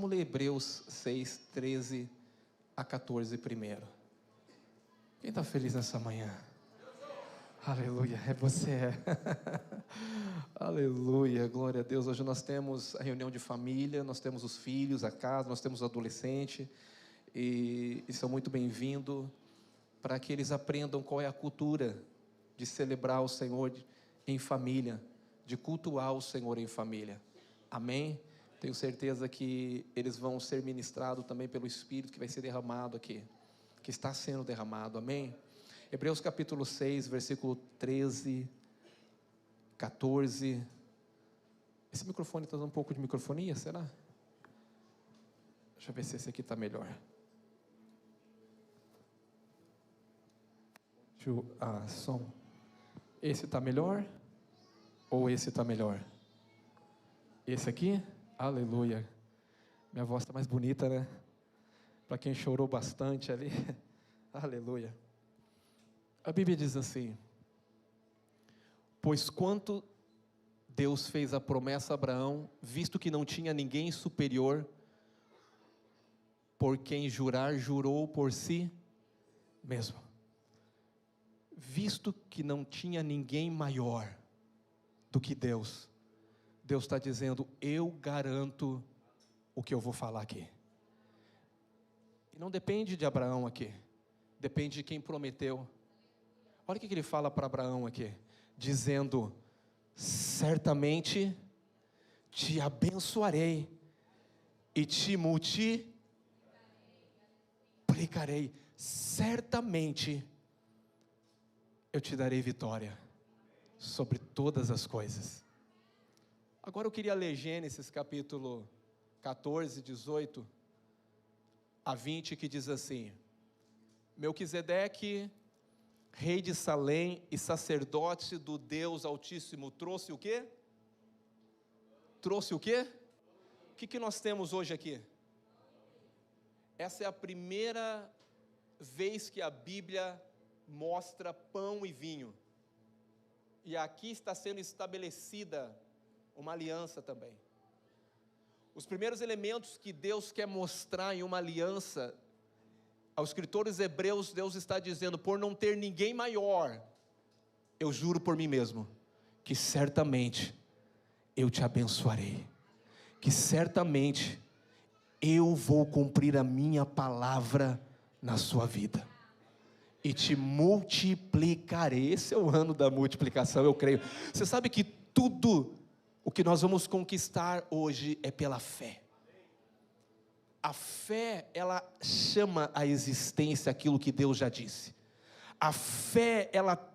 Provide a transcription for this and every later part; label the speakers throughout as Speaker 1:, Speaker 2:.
Speaker 1: Vamos ler Hebreus 6, 13 a 14 primeiro. Quem está feliz nessa manhã? Aleluia, é você. Aleluia, glória a Deus. Hoje nós temos a reunião de família, nós temos os filhos, a casa, nós temos o adolescente. E são muito bem-vindos para que eles aprendam qual é a cultura de celebrar o Senhor em família, de cultuar o Senhor em família. Amém? Tenho certeza que eles vão ser ministrados também pelo Espírito que vai ser derramado aqui, que está sendo derramado. Amém? Hebreus capítulo 6, versículo 13, 14. Esse microfone está dando um pouco de microfonia, será? Deixa eu ver se esse aqui está melhor. Som. Esse está melhor? Ou esse está melhor? Esse aqui? Aleluia. Minha voz está mais bonita, né? Para quem chorou bastante ali. Aleluia. A Bíblia diz assim: pois quanto Deus fez a promessa a Abraão, visto que não tinha ninguém superior, por quem jurar, jurou por si mesmo. Visto que não tinha ninguém maior do que Deus, Deus está dizendo: eu garanto o que eu vou falar aqui. E não depende de Abraão aqui, depende de quem prometeu. Olha o que ele fala para Abraão aqui, dizendo: certamente te abençoarei e te multiplicarei, certamente eu te darei vitória sobre todas as coisas. Agora eu queria ler Gênesis capítulo 14, 18 a 20, que diz assim: Melquisedeque, rei de Salém e sacerdote do Deus Altíssimo, trouxe o quê? Trouxe o quê? O que nós temos hoje aqui? Essa é a primeira vez que a Bíblia mostra pão e vinho. E aqui está sendo estabelecida uma aliança também. Os primeiros elementos que Deus quer mostrar em uma aliança, aos escritores hebreus, Deus está dizendo: por não ter ninguém maior, eu juro por mim mesmo, que certamente eu te abençoarei, que certamente eu vou cumprir a minha palavra na sua vida, e te multiplicarei. Esse é o ano da multiplicação, eu creio. Você sabe que tudo o que nós vamos conquistar hoje é pela fé. A fé, ela chama à existência aquilo que Deus já disse. A fé, ela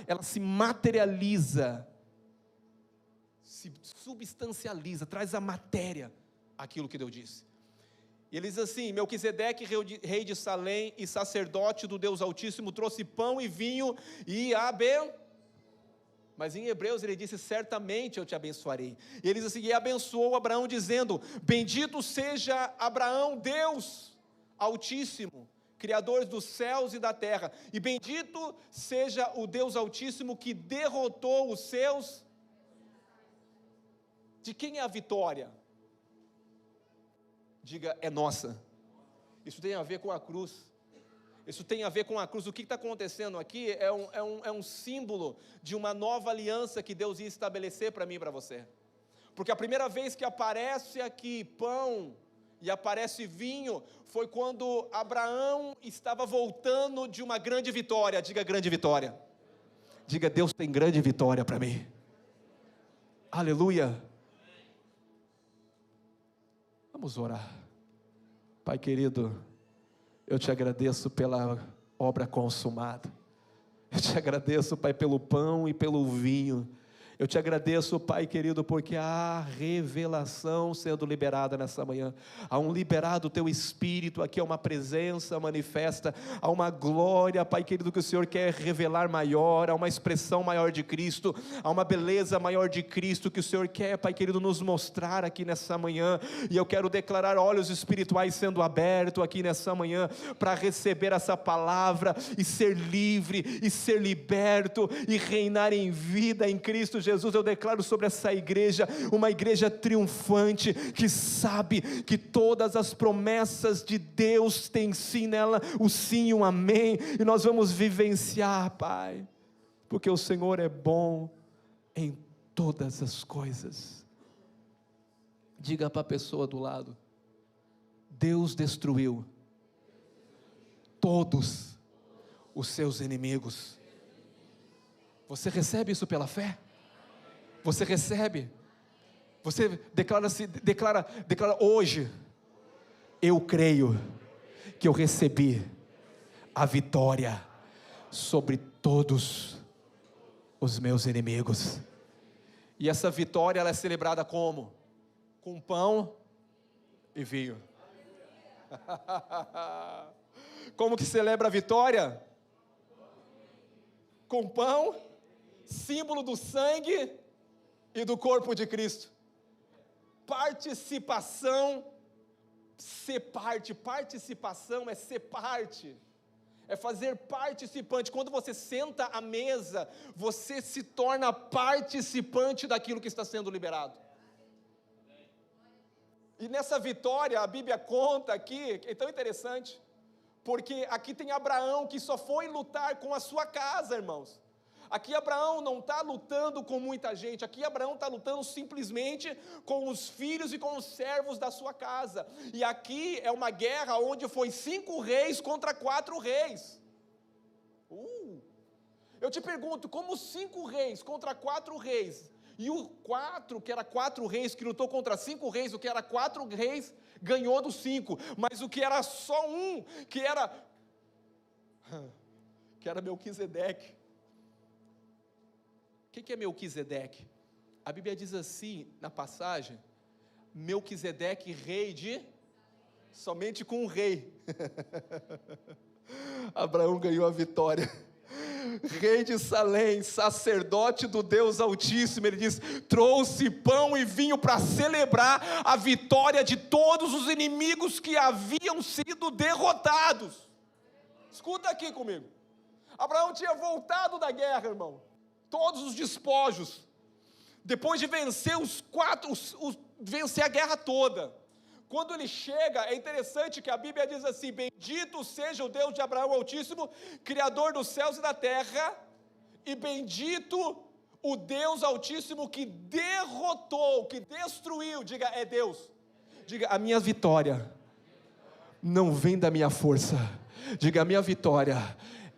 Speaker 1: ela se materializa, se substancializa, traz a matéria aquilo que Deus disse. E ele diz assim: Melquisedeque, rei de Salém e sacerdote do Deus Altíssimo, trouxe pão e vinho e mas em Hebreus ele disse: certamente eu te abençoarei. E ele diz assim: e abençoou Abraão dizendo: bendito seja Abraão, Deus Altíssimo, Criador dos céus e da terra, e bendito seja o Deus Altíssimo que derrotou os seus. De quem é a vitória? Diga: é nossa. Isso tem a ver com a cruz. Isso tem a ver com a cruz. O que está acontecendo aqui é um símbolo de uma nova aliança que Deus ia estabelecer para mim e para você. Porque a primeira vez que aparece aqui pão e aparece vinho foi quando Abraão estava voltando de uma grande vitória. Diga: grande vitória. Diga: Deus tem grande vitória para mim. Aleluia. Vamos orar. Pai querido, eu te agradeço pela obra consumada. Eu te agradeço, Pai, pelo pão e pelo vinho. Eu te agradeço, Pai querido, porque há revelação sendo liberada nessa manhã. Há um liberado teu Espírito, aqui há uma presença manifesta, há uma glória, Pai querido, que o Senhor quer revelar maior, há uma expressão maior de Cristo, há uma beleza maior de Cristo que o Senhor quer, Pai querido, nos mostrar aqui nessa manhã. E eu quero declarar olhos espirituais sendo abertos aqui nessa manhã, para receber essa palavra, e ser livre, e ser liberto, e reinar em vida em Cristo Jesus. Jesus, eu declaro sobre essa igreja, uma igreja triunfante, que sabe que todas as promessas de Deus têm sim nela, o sim e o amém, e nós vamos vivenciar, Pai, porque o Senhor é bom em todas as coisas. Diga para a pessoa do lado: Deus destruiu todos os seus inimigos. Você recebe isso pela fé? Você recebe? Você declara hoje: eu creio que eu recebi a vitória sobre todos os meus inimigos. E essa vitória, ela é celebrada como? Com pão e vinho. Como que celebra a vitória? Com pão, símbolo do sangue e do corpo de Cristo. Participação, participação é ser parte, é fazer participante. Quando você senta à mesa, você se torna participante daquilo que está sendo liberado. E nessa vitória, a Bíblia conta aqui, é tão interessante, porque aqui tem Abraão que só foi lutar com a sua casa, irmãos. Aqui Abraão não está lutando com muita gente, aqui Abraão está lutando simplesmente com os filhos e com os servos da sua casa. E aqui é uma guerra onde foi 5 reis contra 4 reis. Eu te pergunto, como 5 reis contra 4 reis, e o 4, que era 4 reis, que lutou contra 5 reis, o que era 4 reis, ganhou dos 5, mas o que era só um, que era Melquisedeque. O que é Melquisedeque? A Bíblia diz assim, na passagem: Melquisedeque, rei de, somente com um rei, Abraão ganhou a vitória. Rei de Salém, sacerdote do Deus Altíssimo, ele diz: trouxe pão e vinho para celebrar a vitória de todos os inimigos que haviam sido derrotados. Escuta aqui comigo. Abraão tinha voltado da guerra, irmão, todos os despojos, depois de vencer vencer a guerra toda. Quando ele chega, é interessante que a Bíblia diz assim: bendito seja o Deus de Abraão Altíssimo, Criador dos céus e da terra, e bendito o Deus Altíssimo que derrotou, que destruiu. Diga, é Deus. Diga, a minha vitória não vem da minha força. Diga, a minha vitória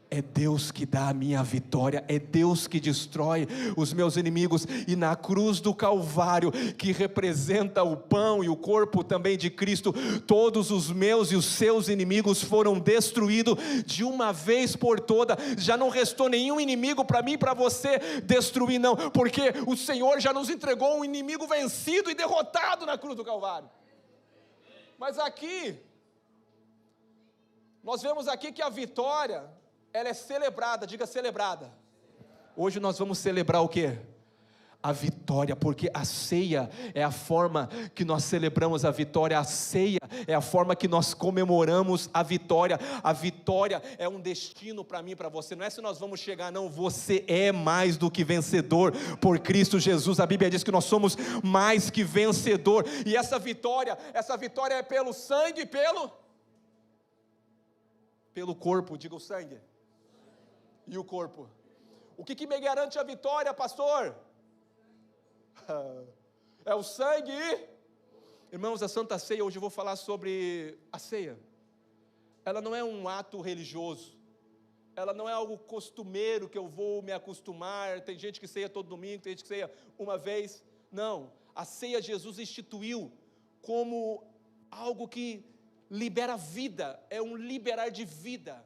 Speaker 1: é Deus que dá a minha vitória, é Deus que destrói os meus inimigos. E na cruz do Calvário, que representa o pão e o corpo também de Cristo, todos os meus e os seus inimigos foram destruídos de uma vez por toda. Já não restou nenhum inimigo para mim e para você destruir, não, porque o Senhor já nos entregou um inimigo vencido e derrotado na cruz do Calvário. Mas aqui, nós vemos aqui que a vitória, ela é celebrada. Diga, celebrada. Hoje nós vamos celebrar o quê? A vitória, porque a ceia é a forma que nós celebramos a vitória. A ceia é a forma que nós comemoramos a vitória. A vitória é um destino para mim e para você. Não é se nós vamos chegar, não. Você é mais do que vencedor por Cristo Jesus. A Bíblia diz que nós somos mais que vencedor. E essa vitória é pelo sangue e pelo corpo. Diga, o sangue e o corpo. O que me garante a vitória, pastor? É o sangue. Irmãos, a Santa Ceia, hoje eu vou falar sobre a ceia. Ela não é um ato religioso, ela não é algo costumeiro que eu vou me acostumar. Tem gente que ceia todo domingo, tem gente que ceia uma vez. Não, a ceia Jesus instituiu como algo que libera vida, é um liberar de vida.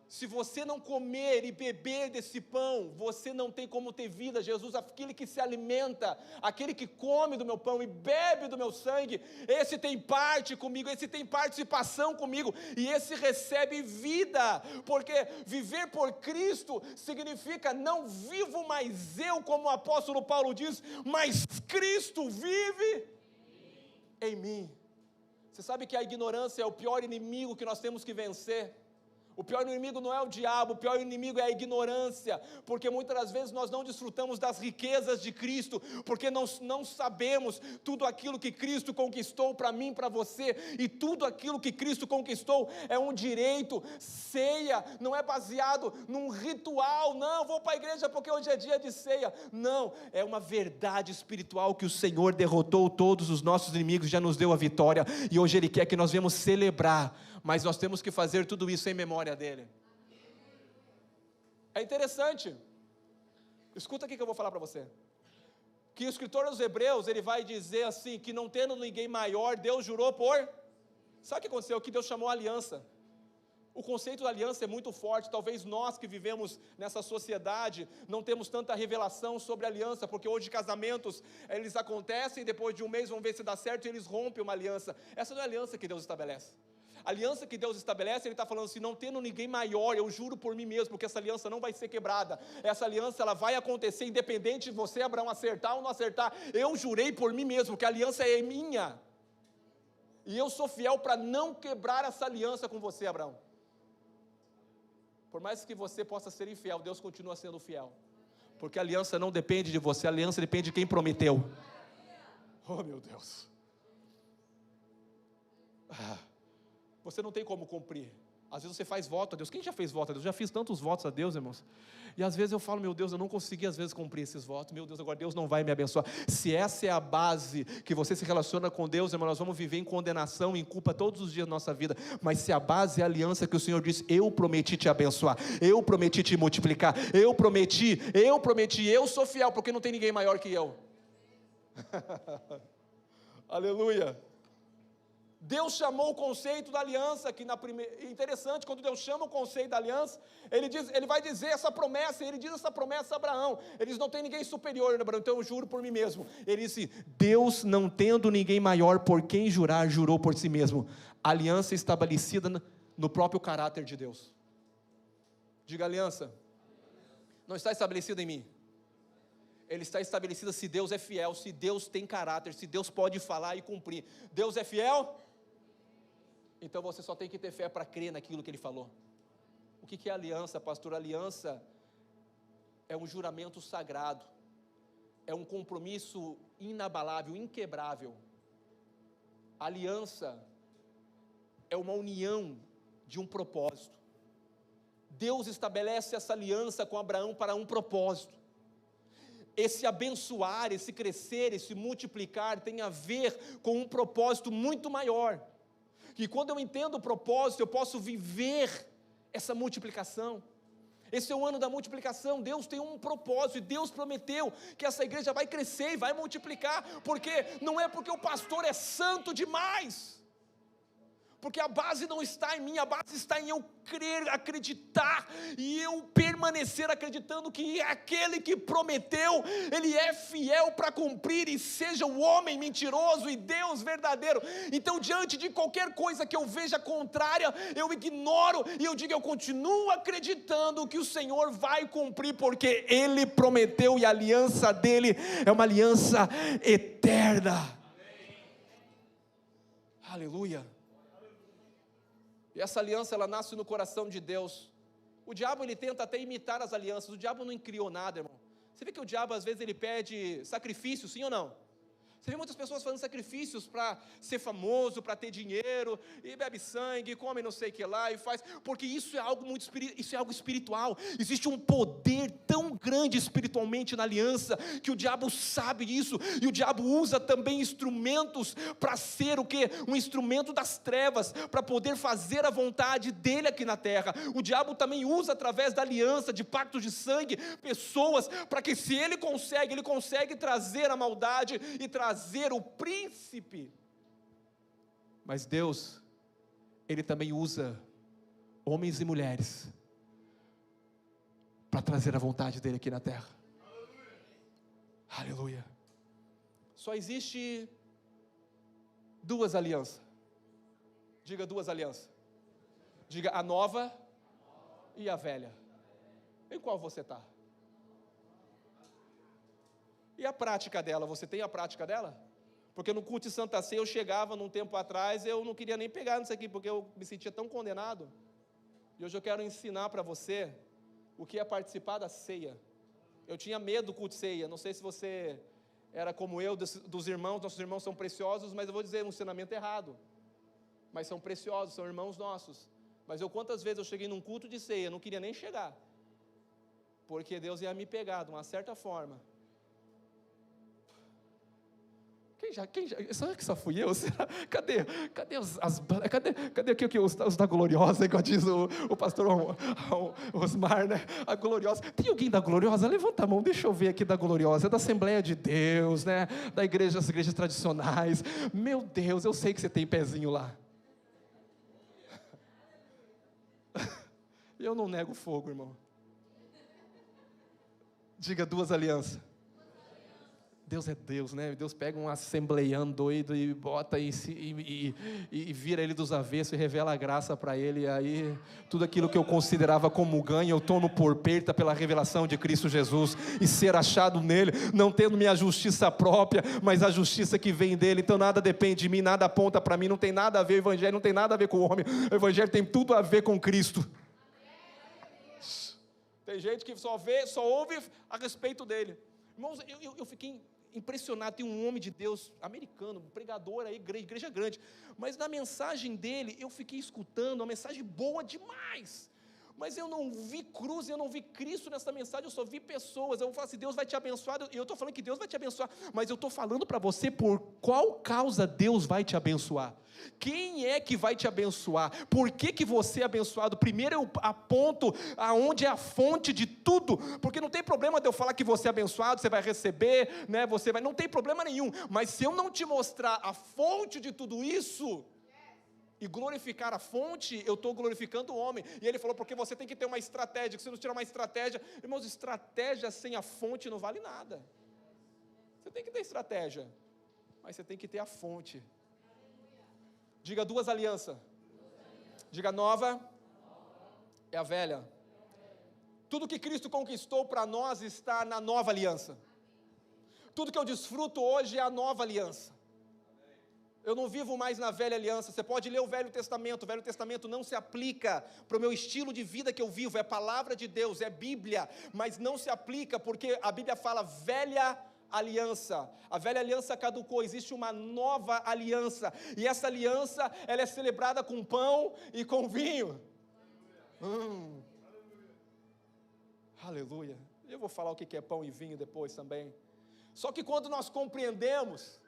Speaker 1: Se você não comer e beber desse pão, você não tem como ter vida. Jesus, aquele que se alimenta, aquele que come do meu pão e bebe do meu sangue, esse tem parte comigo, esse tem participação comigo, e esse recebe vida, porque viver por Cristo significa: não vivo mais eu, como o apóstolo Paulo diz, mas Cristo vive em mim. Você sabe que a ignorância é o pior inimigo que nós temos que vencer. O pior inimigo não é o diabo, o pior inimigo é a ignorância, porque muitas das vezes nós não desfrutamos das riquezas de Cristo, porque não sabemos tudo aquilo que Cristo conquistou para mim, para você, e tudo aquilo que Cristo conquistou é um direito. Ceia não é baseado num ritual, não, vou para a igreja porque hoje é dia de ceia, não, é uma verdade espiritual que o Senhor derrotou todos os nossos inimigos, já nos deu a vitória, e hoje Ele quer que nós venhamos celebrar, mas nós temos que fazer tudo isso em memória dEle. É interessante, escuta aqui que eu vou falar para você, que o escritor dos Hebreus, ele vai dizer assim, que não tendo ninguém maior, Deus jurou por, sabe o que aconteceu? Que Deus chamou a aliança. O conceito da aliança é muito forte, talvez nós que vivemos nessa sociedade, não temos tanta revelação sobre a aliança, porque hoje casamentos, eles acontecem, depois de um mês vão ver se dá certo, e eles rompem uma aliança. Essa não é a aliança que Deus estabelece. A aliança que Deus estabelece, Ele está falando assim, não tendo ninguém maior, eu juro por mim mesmo, porque essa aliança não vai ser quebrada, essa aliança ela vai acontecer, independente de você, Abraão, acertar ou não acertar, eu jurei por mim mesmo, que a aliança é minha, e eu sou fiel para não quebrar essa aliança com você, Abraão. Por mais que você possa ser infiel, Deus continua sendo fiel, porque a aliança não depende de você, a aliança depende de quem prometeu. Oh meu Deus, você não tem como cumprir. Às vezes você faz voto a Deus. Quem já fez voto a Deus? Já fiz tantos votos a Deus, irmãos. E às vezes eu falo, meu Deus, eu não consegui às vezes cumprir esses votos. Meu Deus, agora Deus não vai me abençoar. Se essa é a base que você se relaciona com Deus, irmão, nós vamos viver em condenação, em culpa todos os dias da nossa vida. Mas se a base é a aliança que o Senhor disse, eu prometi te abençoar, eu prometi te multiplicar, eu prometi, eu sou fiel, porque não tem ninguém maior que eu. Aleluia. Deus chamou o conceito da aliança, que na primeira, interessante, quando Deus chama o conceito da aliança, Ele vai dizer essa promessa, Ele diz essa promessa a Abraão, Ele diz, não tem ninguém superior, Abraão, então eu juro por mim mesmo. Ele disse, Deus não tendo ninguém maior por quem jurar, jurou por si mesmo. Aliança estabelecida no próprio caráter de Deus. Diga aliança, não está estabelecida em mim, ele está estabelecida se Deus é fiel, se Deus tem caráter, se Deus pode falar e cumprir. Deus é fiel? Então você só tem que ter fé para crer naquilo que Ele falou. O que é aliança, pastor? Aliança é um juramento sagrado, é um compromisso inabalável, inquebrável. Aliança é uma união de um propósito. Deus estabelece essa aliança com Abraão para um propósito. Esse abençoar, esse crescer, esse multiplicar tem a ver com um propósito muito maior. E quando eu entendo o propósito, eu posso viver essa multiplicação. Esse é o ano da multiplicação. Deus tem um propósito, e Deus prometeu que essa igreja vai crescer e vai multiplicar, porque não é porque o pastor é santo demais, porque a base não está em mim, a base está em eu crer, acreditar, e eu permanecer acreditando que aquele que prometeu, Ele é fiel para cumprir, e seja o homem mentiroso e Deus verdadeiro. Então diante de qualquer coisa que eu veja contrária, eu ignoro, e eu digo, eu continuo acreditando que o Senhor vai cumprir, porque Ele prometeu, e a aliança dEle é uma aliança eterna. Amém. Aleluia. E essa aliança, ela nasce no coração de Deus. O diabo, ele tenta até imitar as alianças. O diabo não criou nada, irmão. Você vê que o diabo, às vezes, ele pede sacrifício, sim ou não? Você vê muitas pessoas fazendo sacrifícios para ser famoso, para ter dinheiro, e bebe sangue, come não sei o que lá, e faz, porque isso é algo muito isso é algo espiritual. Existe um poder tão grande espiritualmente na aliança, que o diabo sabe disso, e o diabo usa também instrumentos para ser o quê? Um instrumento das trevas, para poder fazer a vontade dele aqui na terra. O diabo também usa, através da aliança, de pactos de sangue, pessoas, para que se ele consegue trazer a maldade e trazer o príncipe. Mas Deus, Ele também usa homens e mulheres para trazer a vontade dEle aqui na terra. Aleluia. Só existe duas alianças. Diga duas alianças. Diga a nova e a velha. Em qual você está? E a prática dela, você tem a prática dela? Porque no culto de Santa Ceia eu chegava num tempo atrás, eu não queria nem pegar nisso aqui, porque eu me sentia tão condenado. E hoje eu quero ensinar para você o que é participar da ceia. Eu tinha medo do culto de ceia, não sei se você era como eu, dos irmãos, nossos irmãos são preciosos, mas eu vou dizer um ensinamento errado, mas são preciosos, são irmãos nossos. Mas quantas vezes eu cheguei num culto de ceia, não queria nem chegar, porque Deus ia me pegar de uma certa forma. Será que só fui eu? Cadê aqui os da Gloriosa, igual diz o pastor Osmar, né? A Gloriosa, tem alguém da Gloriosa? Levanta a mão, deixa eu ver aqui da Gloriosa, é da Assembleia de Deus, né? Das igrejas tradicionais. Meu Deus, eu sei que você tem pezinho lá. Eu não nego fogo, irmão. Diga duas alianças. Deus é Deus, né? Deus pega um assembleiano doido e bota e vira ele dos avessos e revela a graça para ele. E aí, tudo aquilo que eu considerava como ganho, eu tomo por perda pela revelação de Cristo Jesus e ser achado nele, não tendo minha justiça própria, mas a justiça que vem dele. Então nada depende de mim, nada aponta para mim, não tem nada a ver, o evangelho não tem nada a ver com o homem, o evangelho tem tudo a ver com Cristo. Tem gente que só ouve a respeito dele. Irmãos, eu fiquei impressionado. Tem um homem de Deus americano, um pregador aí, igreja grande, mas na mensagem dele, eu fiquei escutando, uma mensagem boa demais, mas eu não vi cruz, eu não vi Cristo nessa mensagem, eu só vi pessoas. Eu falo assim, Deus vai te abençoar, e eu estou falando que Deus vai te abençoar, mas eu estou falando para você por qual causa Deus vai te abençoar. Quem é que vai te abençoar? Por que você é abençoado? Primeiro eu aponto aonde é a fonte de tudo, porque não tem problema de eu falar que você é abençoado, você vai receber, né? Não tem problema nenhum, mas se eu não te mostrar a fonte de tudo isso, e glorificar a fonte, eu estou glorificando o homem. E ele falou, porque você tem que ter uma estratégia, que se não tirar uma estratégia, irmãos, estratégia sem a fonte não vale nada. Você tem que ter estratégia, mas você tem que ter a fonte. Diga duas alianças. Diga nova é a velha. Tudo que Cristo conquistou para nós está na nova aliança. Tudo que eu desfruto hoje é a nova aliança. Eu não vivo mais na velha aliança. Você pode ler o Velho Testamento não se aplica para o meu estilo de vida que eu vivo, é palavra de Deus, é Bíblia, mas não se aplica, porque a Bíblia fala velha aliança. A velha aliança caducou, existe uma nova aliança, e essa aliança, ela é celebrada com pão e com vinho. Aleluia. Eu vou falar o que é pão e vinho depois também. Só que quando nós compreendemos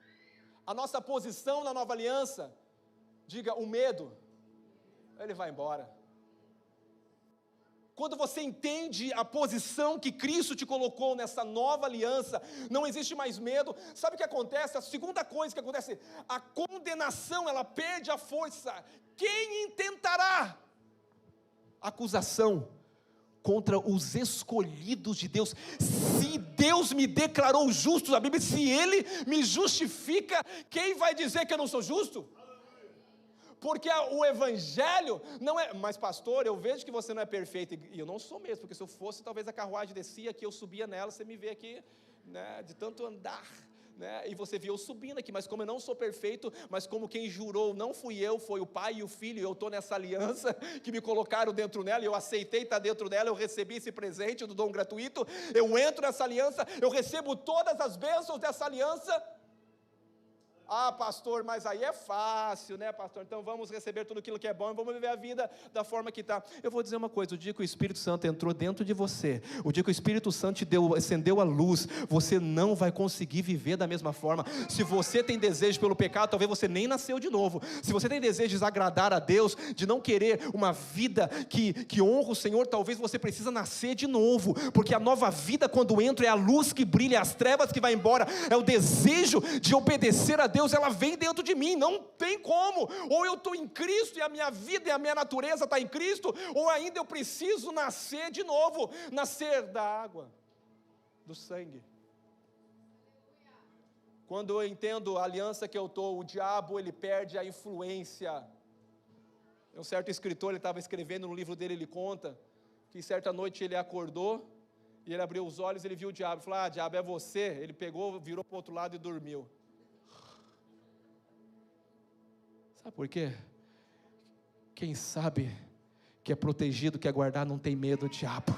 Speaker 1: a nossa posição na nova aliança, diga, o medo, ele vai embora. Quando você entende a posição que Cristo te colocou nessa nova aliança, não existe mais medo. Sabe o que acontece? A segunda coisa que acontece, a condenação, ela perde a força. Quem intentará acusação contra os escolhidos de Deus? Se Deus me declarou justo, a Bíblia diz, se Ele me justifica, quem vai dizer que eu não sou justo? Porque o evangelho não é, mas pastor, eu vejo que você não é perfeito, e eu não sou mesmo, porque se eu fosse, talvez a carruagem descia aqui, eu subia nela, você me vê aqui, né, de tanto andar, né, e você viu eu subindo aqui, mas como eu não sou perfeito, mas como quem jurou não fui eu, foi o Pai e o Filho, e eu estou nessa aliança, que me colocaram dentro dela, e eu aceitei estar dentro dela, eu recebi esse presente do dom gratuito, eu entro nessa aliança, eu recebo todas as bênçãos dessa aliança. Ah, pastor, mas aí é fácil, né, pastor? Então vamos receber tudo aquilo que é bom e vamos viver a vida da forma que está. Eu vou dizer uma coisa, o dia que o Espírito Santo entrou dentro de você, o dia que o Espírito Santo acendeu a luz, você não vai conseguir viver da mesma forma. Se você tem desejo pelo pecado, talvez você nem nasceu de novo. Se você tem desejo de desagradar a Deus, de não querer uma vida que honra o Senhor, talvez você precisa nascer de novo, porque a nova vida quando entra é a luz que brilha, as trevas que vai embora, é o desejo de obedecer a Deus, ela vem dentro de mim, não tem como, ou eu estou em Cristo e a minha vida e a minha natureza está em Cristo, ou ainda eu preciso nascer de novo, nascer da água, do sangue. Quando eu entendo a aliança que eu estou, o diabo ele perde a influência. Um certo escritor, ele estava escrevendo no livro dele, ele conta, que certa noite ele acordou, e ele abriu os olhos, ele viu o diabo, falou, diabo é você, ele pegou, virou para o outro lado e dormiu. Sabe por quê? Quem sabe que é protegido, que é guardado, não tem medo, diabo.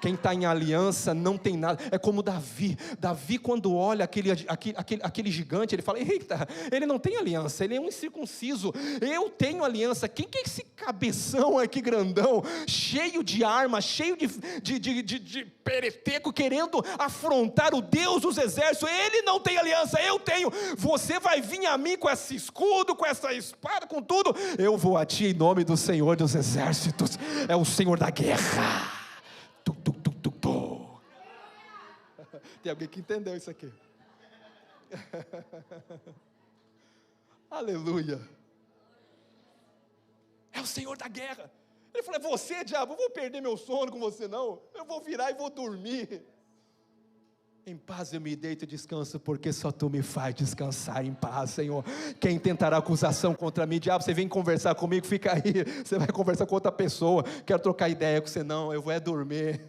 Speaker 1: Quem está em aliança não tem nada. É como Davi. Davi, quando olha aquele gigante, ele fala: eita, ele não tem aliança, ele é um incircunciso. Eu tenho aliança. Quem que é esse cabeção aqui grandão, cheio de armas, cheio de pereteco, querendo afrontar o Deus dos exércitos? Ele não tem aliança, eu tenho. Você vai vir a mim com esse escudo, com essa espada, com tudo. Eu vou a ti em nome do Senhor dos exércitos. É o Senhor da guerra. Tem alguém que entendeu isso aqui? Aleluia. É o Senhor da guerra. Ele falou: é você, diabo, eu vou perder meu sono com você não. Eu vou virar e vou dormir. Em paz eu me deito e descanso, porque só tu me faz descansar em paz, Senhor. Quem tentará acusação contra mim? Diabo, você vem conversar comigo, fica aí. Você vai conversar com outra pessoa. Quero trocar ideia com você não, eu vou dormir.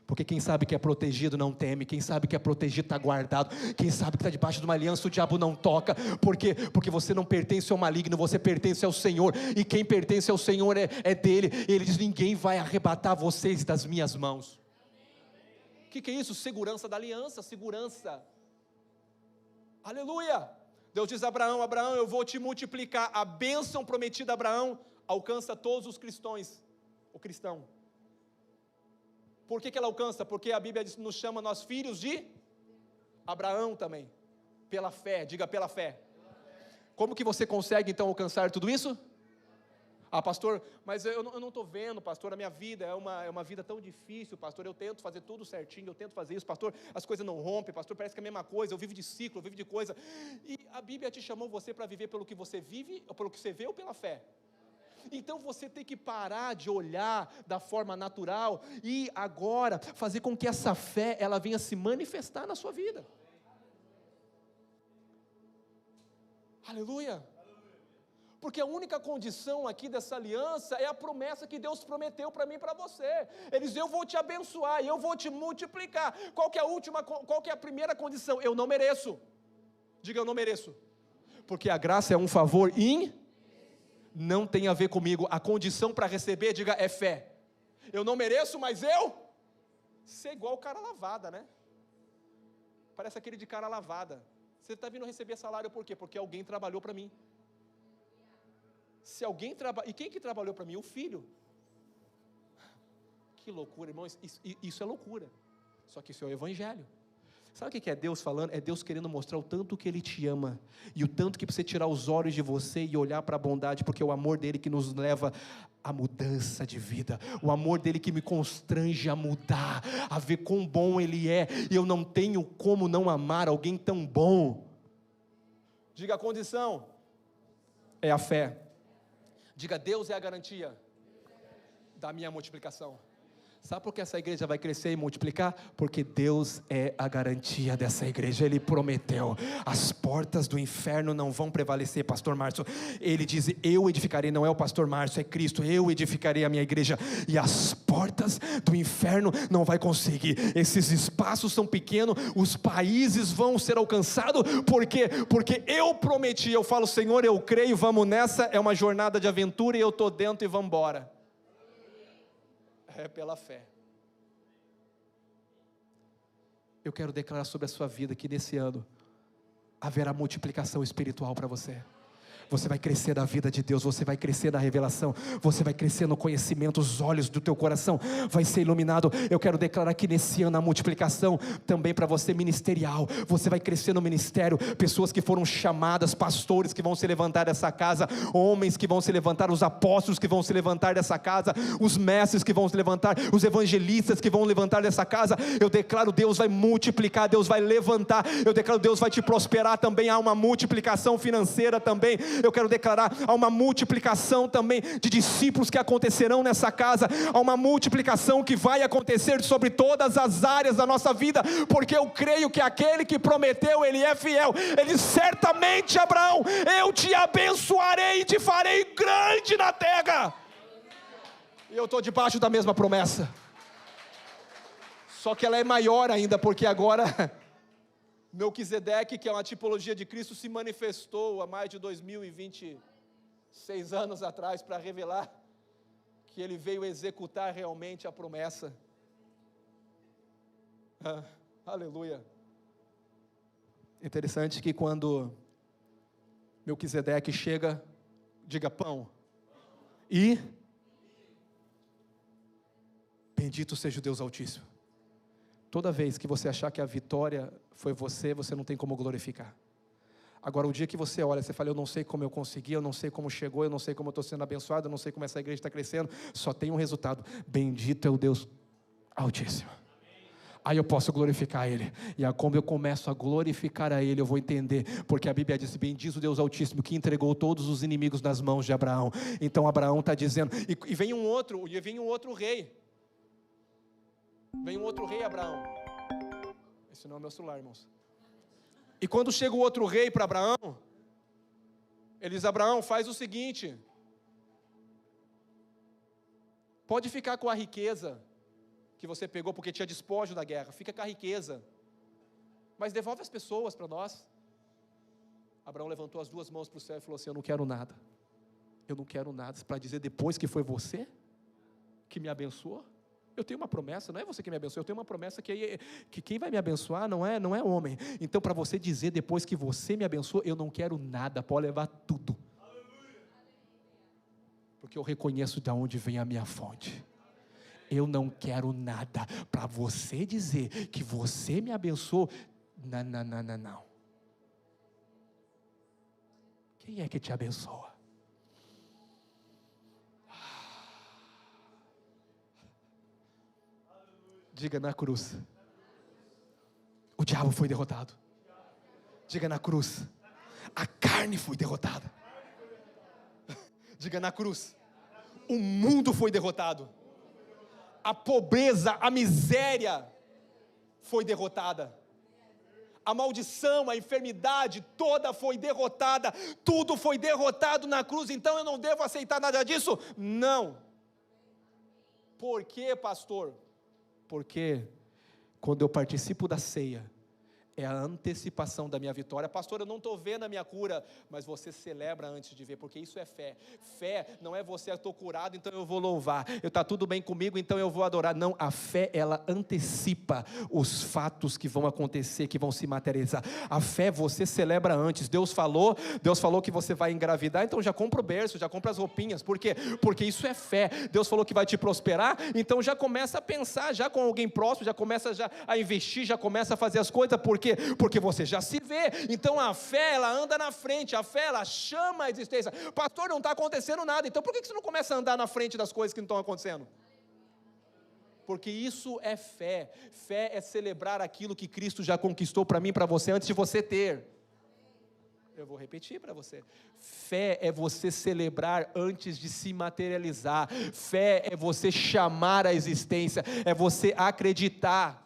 Speaker 1: Porque quem sabe que é protegido não teme. Quem sabe que é protegido está guardado. Quem sabe que está debaixo de uma aliança, o diabo não toca. Por quê? Porque você não pertence ao maligno, você pertence ao Senhor. E quem pertence ao Senhor é dele. Ele diz: ninguém vai arrebatar vocês das minhas mãos. O que é isso? Segurança da aliança, segurança. Aleluia. Deus diz a Abraão: Abraão, eu vou te multiplicar. A bênção prometida a Abraão alcança todos os cristãos. O cristão. Por que ela alcança? Porque a Bíblia nos chama nós filhos de Abraão também. Pela fé, diga pela fé. Como que você consegue então alcançar tudo isso? Ah, pastor, mas eu não estou vendo, pastor, a minha vida é uma vida tão difícil, pastor, eu tento fazer tudo certinho, eu tento fazer isso, pastor, as coisas não rompem, pastor, parece que é a mesma coisa, eu vivo de ciclo, eu vivo de coisa. E a Bíblia te chamou você para viver pelo que você vive, ou pelo que você vê, ou pela fé? Então você tem que parar de olhar da forma natural e agora fazer com que essa fé ela venha se manifestar na sua vida. Aleluia. Porque a única condição aqui dessa aliança é a promessa que Deus prometeu para mim e para você. Ele diz: eu vou te abençoar, eu vou te multiplicar. Qual que é a primeira condição? Eu não mereço. Diga: eu não mereço. Porque a graça é um favor não tem a ver comigo. A condição para receber, diga, é fé. Eu não mereço, mas eu ser igual o cara lavada, né? Parece aquele de cara lavada. Você está vindo receber salário por quê? Porque alguém trabalhou para mim. Se alguém trabalha, e quem que trabalhou para mim? O filho. Que loucura, irmãos. Isso é loucura. Só que isso é o evangelho. Sabe o que é Deus falando? É Deus querendo mostrar o tanto que Ele te ama, e o tanto que precisa tirar os olhos de você e olhar para a bondade, porque é o amor dEle que nos leva à mudança de vida, o amor dEle que me constrange a mudar, a ver quão bom Ele é, e eu não tenho como não amar alguém tão bom. Diga: a condição é a fé. Diga: Deus é a garantia da minha multiplicação. Sabe por que essa igreja vai crescer e multiplicar? Porque Deus é a garantia dessa igreja. Ele prometeu: as portas do inferno não vão prevalecer, pastor Márcio. Ele diz: eu edificarei, não é o pastor Márcio, é Cristo. Eu edificarei a minha igreja, e as portas do inferno não vai conseguir. Esses espaços são pequenos, os países vão ser alcançados. Por quê? Porque eu prometi. Eu falo: Senhor, eu creio, vamos nessa. É uma jornada de aventura e eu estou dentro e vamos embora. É pela fé. Eu quero declarar sobre a sua vida que nesse ano haverá multiplicação espiritual para você. Você vai crescer na vida de Deus, você vai crescer na revelação, você vai crescer no conhecimento, os olhos do teu coração vai ser iluminado. Eu quero declarar que nesse ano a multiplicação também para você ministerial. Você vai crescer no ministério, pessoas que foram chamadas, pastores que vão se levantar dessa casa, homens que vão se levantar, os apóstolos que vão se levantar dessa casa, os mestres que vão se levantar, os evangelistas que vão levantar dessa casa. Eu declaro: Deus vai multiplicar, Deus vai levantar. Eu declaro: Deus vai te prosperar também. Há uma multiplicação financeira também. Eu quero declarar: há uma multiplicação também de discípulos que acontecerão nessa casa. Há uma multiplicação que vai acontecer sobre todas as áreas da nossa vida, porque eu creio que aquele que prometeu, Ele é fiel. Ele certamente: Abraão, eu te abençoarei e te farei grande na terra. E eu estou debaixo da mesma promessa, só que ela é maior ainda, porque agora Melquisedeque, que é uma tipologia de Cristo, se manifestou há mais de 2026 anos atrás para revelar que ele veio executar realmente a promessa. Aleluia. Interessante que quando Melquisedeque chega, diga pão, e bendito seja o Deus Altíssimo. Toda vez que você achar que a vitória foi você, você não tem como glorificar. Agora, o dia que você olha, você fala, eu não sei como eu consegui, eu não sei como chegou, eu não sei como eu estou sendo abençoado, eu não sei como essa igreja está crescendo, só tem um resultado: bendito é o Deus Altíssimo. Aí eu posso glorificar Ele, e como eu começo a glorificar a Ele, eu vou entender, porque a Bíblia diz, bendito o Deus Altíssimo, que entregou todos os inimigos nas mãos de Abraão. Então Abraão está dizendo, e vem um outro rei, Abraão, esse não é o meu celular, irmãos, e quando chega o outro rei para Abraão, ele diz, Abraão, faz o seguinte, pode ficar com a riqueza que você pegou, porque tinha despojo da guerra, fica com a riqueza, mas devolve as pessoas para nós. Abraão levantou as duas mãos para o céu e falou assim, eu não quero nada, para dizer depois que foi você que me abençoou. Eu tenho uma promessa, não é você que me abençoou, eu tenho uma promessa que quem vai me abençoar não é homem. Então, para você dizer depois que você me abençoou, eu não quero nada, pode levar tudo, porque eu reconheço de onde vem a minha fonte. Eu não quero nada, para você dizer que você me abençoou, não. Quem é que te abençoa? Diga, na cruz, o diabo foi derrotado. Diga, na cruz, a carne foi derrotada. Diga, na cruz, o mundo foi derrotado. A pobreza, a miséria foi derrotada. A maldição, a enfermidade toda foi derrotada. Tudo foi derrotado na cruz. Então eu não devo aceitar nada disso? Não. Por quê, pastor? Porque quando eu participo da ceia, é a antecipação da minha vitória. Pastor, eu não estou vendo a minha cura, mas você celebra antes de ver, porque isso é fé. Fé não é você, eu estou curado, então eu vou louvar, está tudo bem comigo, então eu vou adorar. Não, a fé, ela antecipa os fatos que vão acontecer, que vão se materializar. A fé você celebra antes. Deus falou que você vai engravidar, então já compra o berço, já compra as roupinhas. Por quê? Porque isso é fé. Deus falou que vai te prosperar, então já começa a pensar, já com alguém próximo, já começa a investir, já começa a fazer as coisas. Por quê? Porque você já se vê. Então a fé, ela anda na frente, a fé, ela chama a existência. Pastor, não está acontecendo nada, então por que você não começa a andar na frente das coisas que não estão acontecendo? Porque isso é fé. Fé é celebrar aquilo que Cristo já conquistou para mim e para você antes de você ter. Eu vou repetir para você. Fé é você celebrar antes de se materializar. Fé é você chamar a existência, é você acreditar.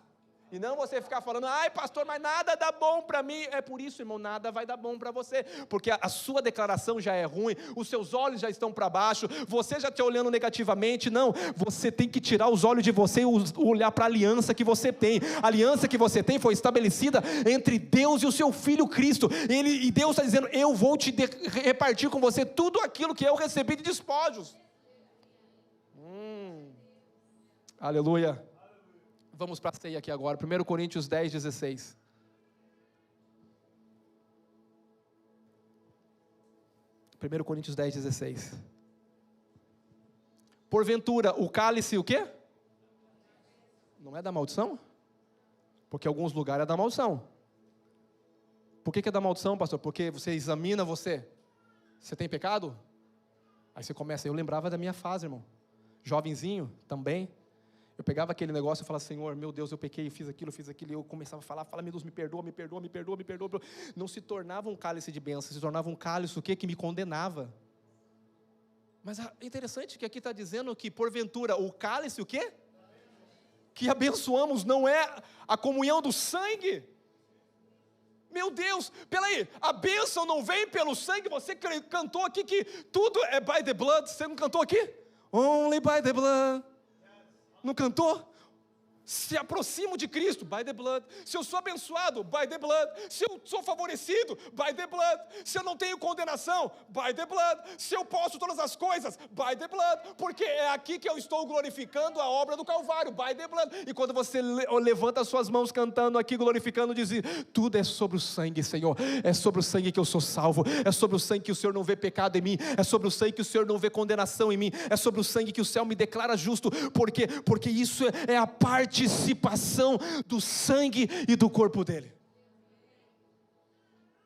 Speaker 1: E não você ficar falando, ai pastor, mas nada dá bom para mim. É por isso, irmão, nada vai dar bom para você, porque a sua declaração já é ruim, os seus olhos já estão para baixo, você já está olhando negativamente. Não, você tem que tirar os olhos de você e olhar para a aliança que você tem. A aliança que você tem foi estabelecida entre Deus e o seu Filho Cristo. E Deus está dizendo, eu vou te repartir com você tudo aquilo que eu recebi de despojos. Aleluia. Vamos para a ceia aqui agora, 1 Coríntios 10, 16. Coríntios 10, 16. Porventura, o cálice o quê? Não é da maldição? Porque em alguns lugares é da maldição. Por que é da maldição, pastor? Porque você examina você. Você tem pecado? Aí você começa, eu lembrava da minha fase, irmão. Jovenzinho, também. Eu pegava aquele negócio e falava, Senhor, meu Deus, eu pequei, fiz aquilo, e eu começava a falar, meu Deus, me perdoa. Não se tornava um cálice de bênção, se tornava um cálice, o quê? Que me condenava. Mas é interessante que aqui está dizendo que, porventura, o cálice, o quê? Que abençoamos, não é a comunhão do sangue? Meu Deus, peraí, a bênção não vem pelo sangue? Você cantou aqui que tudo é by the blood, você não cantou aqui? Only by the blood. Não cantou? se aproximo de Cristo, by the blood. Se eu sou abençoado, by the blood. Se eu sou favorecido, by the blood. Se eu não tenho condenação, by the blood. Se eu posso todas as coisas, by the blood. Porque é aqui que eu estou glorificando a obra do Calvário, by the blood. E quando você levanta as suas mãos cantando aqui, glorificando, diz: tudo é sobre o sangue, Senhor. É sobre o sangue que eu sou salvo. É sobre o sangue que o Senhor não vê pecado em mim. É sobre o sangue que o Senhor não vê condenação em mim. É sobre o sangue que o céu me declara justo. Por quê? Porque isso é a participação do sangue e do corpo dele.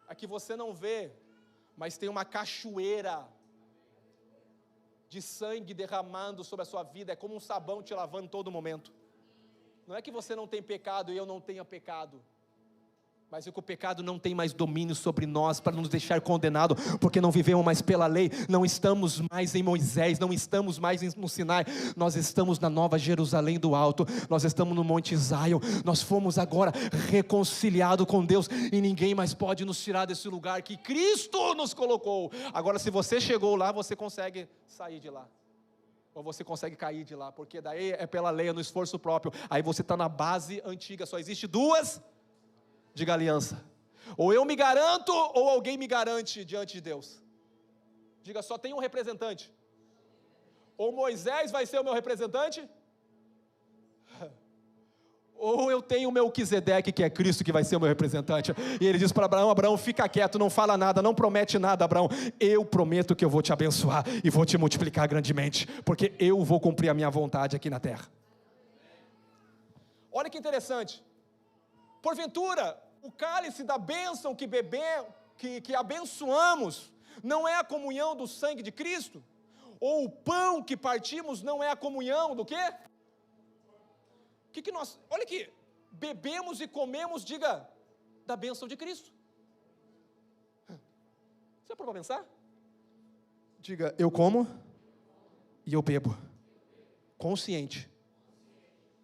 Speaker 1: Aqui você não vê, mas tem uma cachoeira de sangue derramando sobre a sua vida. É como um sabão te lavando todo momento. Não é que você não tem pecado e eu não tenha pecado, mas é que o pecado não tem mais domínio sobre nós para nos deixar condenado, porque não vivemos mais pela lei, não estamos mais em Moisés, não estamos mais no Sinai, nós estamos na Nova Jerusalém do Alto, nós estamos no Monte Zion, nós fomos agora reconciliados com Deus, e ninguém mais pode nos tirar desse lugar que Cristo nos colocou. Agora, se você chegou lá, você consegue sair de lá, ou você consegue cair de lá, porque daí é pela lei, é no esforço próprio. Aí você está na base antiga, só existe duas. Diga aliança. Ou eu me garanto, ou alguém me garante diante de Deus. Diga, só tem um representante. Ou Moisés vai ser o meu representante, ou eu tenho o Melquisedeque, que é Cristo, que vai ser o meu representante. E ele diz para Abraão: Abraão, fica quieto, não fala nada, não promete nada, Abraão. Eu prometo que eu vou te abençoar e vou te multiplicar grandemente, porque eu vou cumprir a minha vontade aqui na terra. Olha que interessante. Porventura, o cálice da bênção que abençoamos, não é a comunhão do sangue de Cristo? Ou o pão que partimos não é a comunhão do quê? Que nós, olha aqui, bebemos e comemos, diga, da bênção de Cristo. Você parou para pensar? Diga, eu como e eu bebo, consciente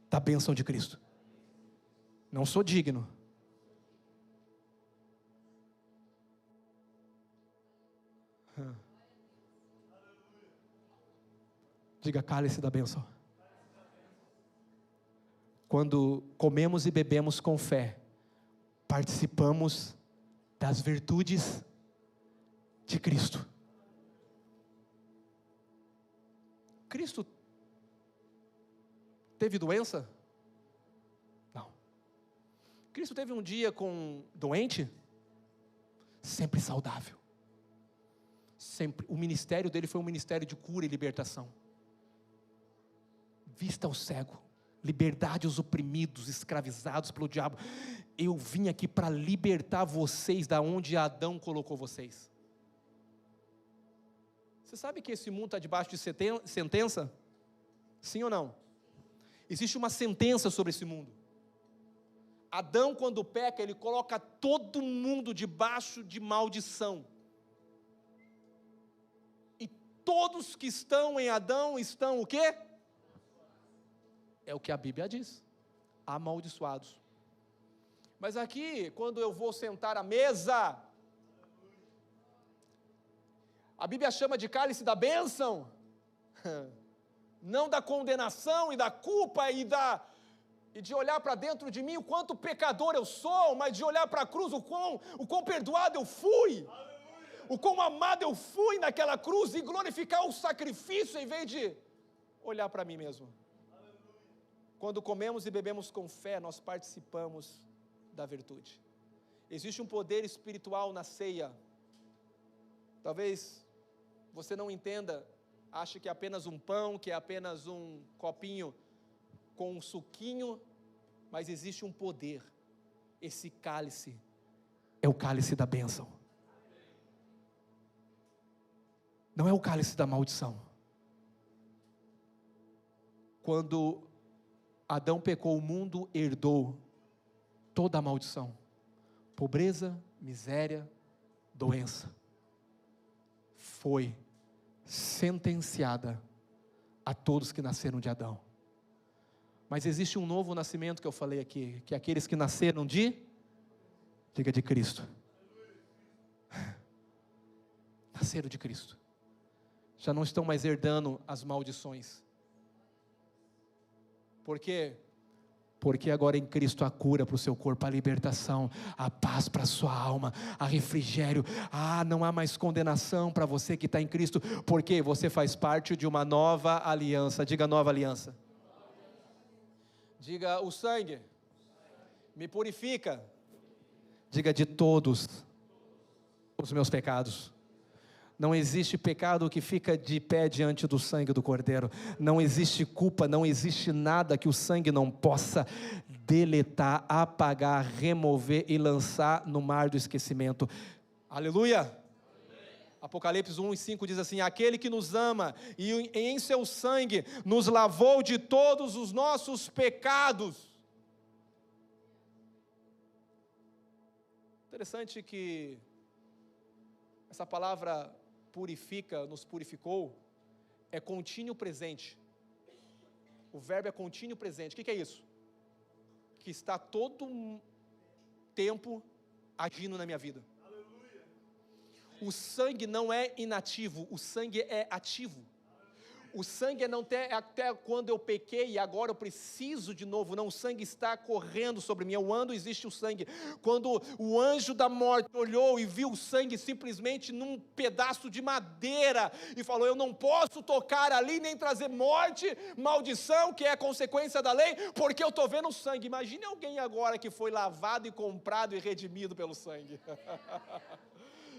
Speaker 1: da bênção de Cristo. Não sou digno. Diga, cálice da bênção. Quando comemos e bebemos com fé, participamos das virtudes de Cristo. Cristo teve doença? Não. Cristo teve um dia doente? Sempre saudável. Sempre. O ministério dele foi um ministério de cura e libertação. Vista ao cego, liberdade aos oprimidos, escravizados pelo diabo. Eu vim aqui para libertar vocês da onde Adão colocou vocês. Você sabe que esse mundo está debaixo de sentença? Sim ou não? Existe uma sentença sobre esse mundo. Adão, quando peca, ele coloca todo mundo debaixo de maldição. E todos que estão em Adão estão o quê? É o que a Bíblia diz, amaldiçoados. Mas aqui, quando eu vou sentar à mesa, a Bíblia chama de cálice da bênção, não da condenação e da culpa e de olhar para dentro de mim o quanto pecador eu sou, mas de olhar para a cruz o quão perdoado eu fui, o quão amado eu fui naquela cruz, e glorificar o sacrifício em vez de olhar para mim mesmo. Quando comemos e bebemos com fé, nós participamos da virtude. Existe um poder espiritual na ceia. Talvez você não entenda, ache que é apenas um pão, que é apenas um copinho com um suquinho, mas existe um poder. Esse cálice é o cálice da bênção. Não é o cálice da maldição. Quando Adão pecou, o mundo herdou toda a maldição, pobreza, miséria, doença. Foi sentenciada a todos que nasceram de Adão. Mas existe um novo nascimento que eu falei aqui, que é aqueles que nasceram diga, de Cristo. Nasceram de Cristo. Já não estão mais herdando as maldições. Porque porque agora em Cristo há cura para o seu corpo, a libertação, a paz para a sua alma, a refrigério. Não há mais condenação para você que está em Cristo, porque você faz parte de uma nova aliança. Diga nova aliança. Diga o sangue me purifica. Diga de todos os meus pecados. Não existe pecado que fica de pé diante do sangue do Cordeiro. Não existe culpa, não existe nada que o sangue não possa deletar, apagar, remover e lançar no mar do esquecimento. Aleluia! Amém. Apocalipse 1:5 diz assim: aquele que nos ama e em seu sangue nos lavou de todos os nossos pecados. Interessante que essa palavra purifica, nos purificou, é contínuo presente. O verbo é contínuo presente. O que é isso? Que está todo tempo agindo na minha vida. Aleluia. O sangue não é inativo, o sangue é ativo. O sangue não é até quando eu pequei e agora eu preciso de novo. Não, o sangue está correndo sobre mim. Eu ando, existe o sangue. Quando o anjo da morte olhou e viu o sangue simplesmente num pedaço de madeira e falou: eu não posso tocar ali nem trazer morte, maldição, que é a consequência da lei, porque eu estou vendo o sangue. Imagine alguém agora que foi lavado e comprado e redimido pelo sangue.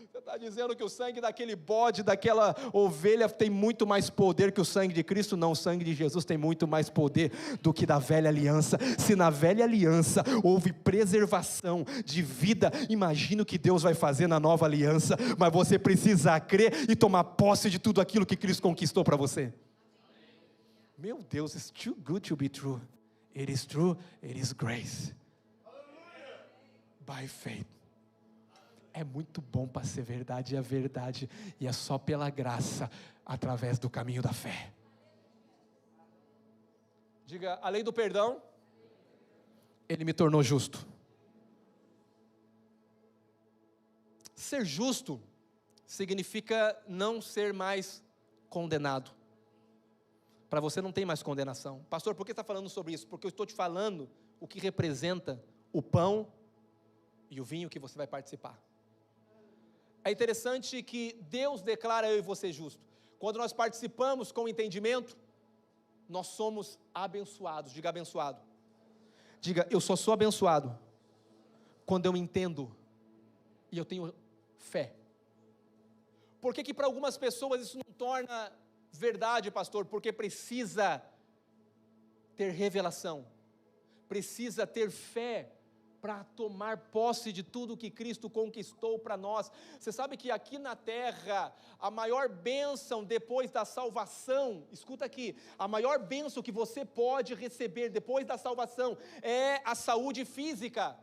Speaker 1: Você está dizendo que o sangue daquele bode, daquela ovelha tem muito mais poder que o sangue de Cristo? Não, o sangue de Jesus tem muito mais poder do que da velha aliança. Se na velha aliança houve preservação de vida, imagina o que Deus vai fazer na nova aliança. Mas você precisa crer e tomar posse de tudo aquilo que Cristo conquistou para você. Meu Deus, it's too good to be true. It is true, it is grace. By faith. É muito bom para ser verdade, é a verdade, e é só pela graça, através do caminho da fé. Diga, além do perdão, Ele me tornou justo. Ser justo significa não ser mais condenado. Para você não tem mais condenação. Pastor, por que você está falando sobre isso? Porque eu estou te falando o que representa o pão e o vinho que você vai participar. É interessante que Deus declara eu e você justo. Quando nós participamos com entendimento, nós somos abençoados. Diga abençoado. Diga, eu só sou abençoado quando eu entendo e eu tenho fé. Por que para algumas pessoas isso não torna verdade, pastor? Porque precisa ter revelação, precisa ter fé para tomar posse de tudo que Cristo conquistou para nós. Você sabe que aqui na terra, a maior bênção depois da salvação, escuta aqui, a maior bênção que você pode receber depois da salvação é a saúde física.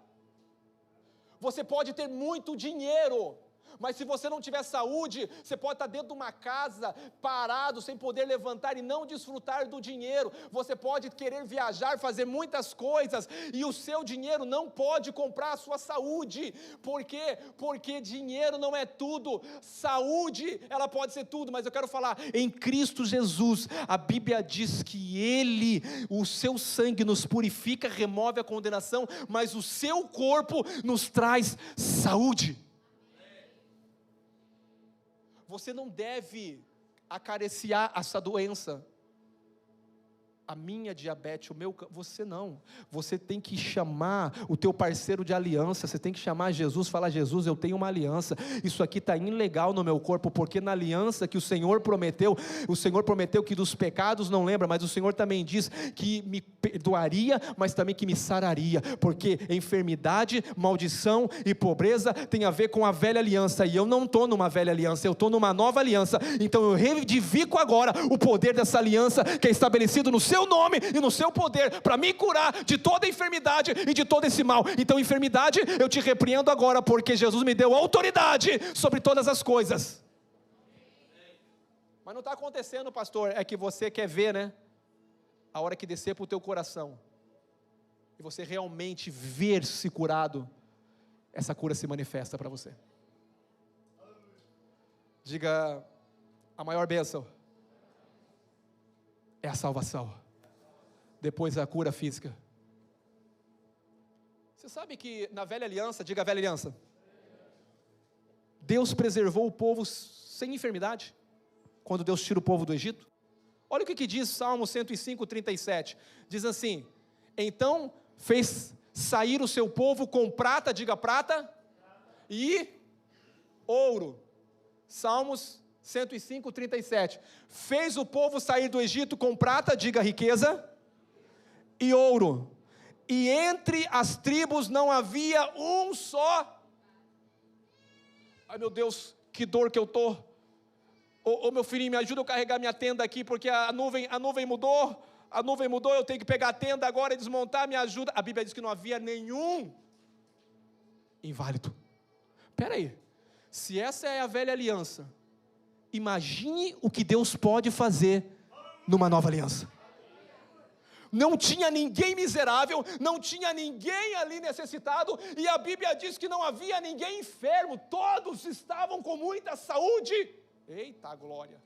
Speaker 1: Você pode ter muito dinheiro, mas se você não tiver saúde, você pode estar dentro de uma casa, parado, sem poder levantar e não desfrutar do dinheiro. Você pode querer viajar, fazer muitas coisas, e o seu dinheiro não pode comprar a sua saúde. Por quê? Porque dinheiro não é tudo. Saúde, ela pode ser tudo, mas eu quero falar, em Cristo Jesus, a Bíblia diz que Ele, o seu sangue nos purifica, remove a condenação, mas o seu corpo nos traz saúde. Você não deve acariciar essa doença. A minha diabetes, você não. Você tem que chamar o teu parceiro de aliança. Você tem que chamar Jesus, falar: Jesus, eu tenho uma aliança. Isso aqui está ilegal no meu corpo, porque na aliança que o Senhor prometeu que dos pecados não lembra, mas o Senhor também diz que me perdoaria, mas também que me sararia, porque enfermidade, maldição e pobreza tem a ver com a velha aliança, e eu não estou numa velha aliança, eu estou numa nova aliança. Então eu reivindico agora o poder dessa aliança que é estabelecido no seu nome e no seu poder, para me curar de toda enfermidade e de todo esse mal. Então enfermidade, eu te repreendo agora, porque Jesus me deu autoridade sobre todas as coisas. Mas não está acontecendo, pastor, é que você quer ver, né? A hora que descer para o teu coração, e você realmente ver-se curado, essa cura se manifesta para você. Diga, a maior bênção é a salvação. Depois a cura física. Você sabe que na velha aliança, diga a velha aliança, Deus preservou o povo sem enfermidade, quando Deus tira o povo do Egito? Olha o que diz Salmo 105, 37, diz assim, então fez sair o seu povo com prata, diga prata, e ouro. Salmos 105, 37, fez o povo sair do Egito com prata, diga riqueza, e ouro, e entre as tribos não havia um só. Ai meu Deus, que dor que eu estou. Ô meu filhinho, me ajuda a carregar minha tenda aqui, porque a nuvem mudou, eu tenho que pegar a tenda agora e desmontar, me ajuda. A Bíblia diz que não havia nenhum inválido. Espera aí, se essa é a velha aliança, imagine o que Deus pode fazer numa nova aliança. Não tinha ninguém miserável, não tinha ninguém ali necessitado, e a Bíblia diz que não havia ninguém enfermo, todos estavam com muita saúde. Eita glória!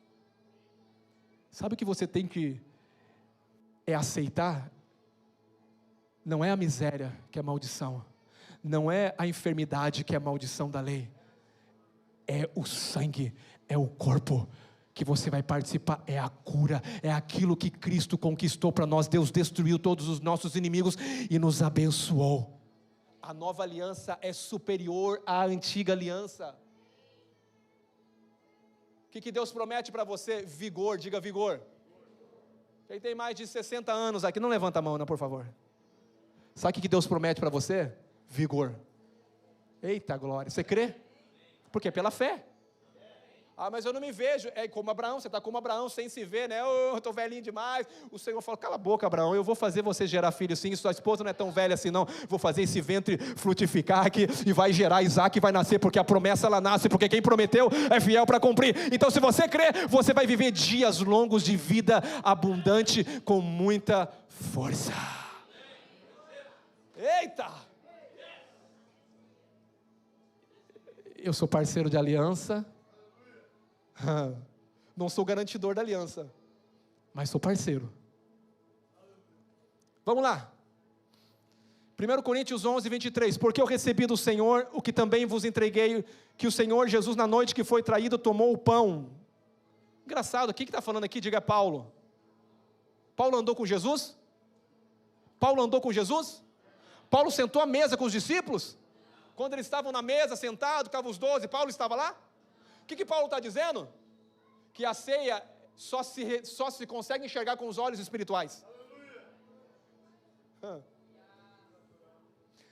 Speaker 1: Sabe o que você tem que aceitar? Não é a miséria que é maldição, não é a enfermidade que é maldição da lei, é o sangue, é o corpo que você vai participar, é a cura, é aquilo que Cristo conquistou para nós. Deus destruiu todos os nossos inimigos e nos abençoou. A nova aliança é superior à antiga aliança. O que Deus promete para você? Vigor, diga vigor. Quem tem mais de 60 anos aqui, não levanta a mão não, por favor. Sabe o que Deus promete para você? Vigor. Eita glória, você crê? Por quê? Pela fé. Ah, mas eu não me vejo. É como Abraão, você está como Abraão, sem se ver, né? Eu estou velhinho demais. O Senhor fala, cala a boca, Abraão, eu vou fazer você gerar filho sim, sua esposa não é tão velha assim não, vou fazer esse ventre frutificar aqui, e vai gerar Isaac, vai nascer, porque a promessa ela nasce, porque quem prometeu é fiel para cumprir. Então se você crê, você vai viver dias longos de vida abundante, com muita força. Eita! Eu sou parceiro de aliança, não sou garantidor da aliança, mas sou parceiro. Vamos lá, 1 Coríntios 11, 23, porque eu recebi do Senhor o que também vos entreguei, que o Senhor Jesus na noite que foi traído tomou o pão. Engraçado, o que está falando aqui? Diga Paulo. Paulo andou com Jesus? Paulo andou com Jesus? Paulo sentou à mesa com os discípulos? Quando eles estavam na mesa, sentados, ficavam os 12, Paulo estava lá? O que Paulo está dizendo? Que a ceia só se consegue enxergar com os olhos espirituais.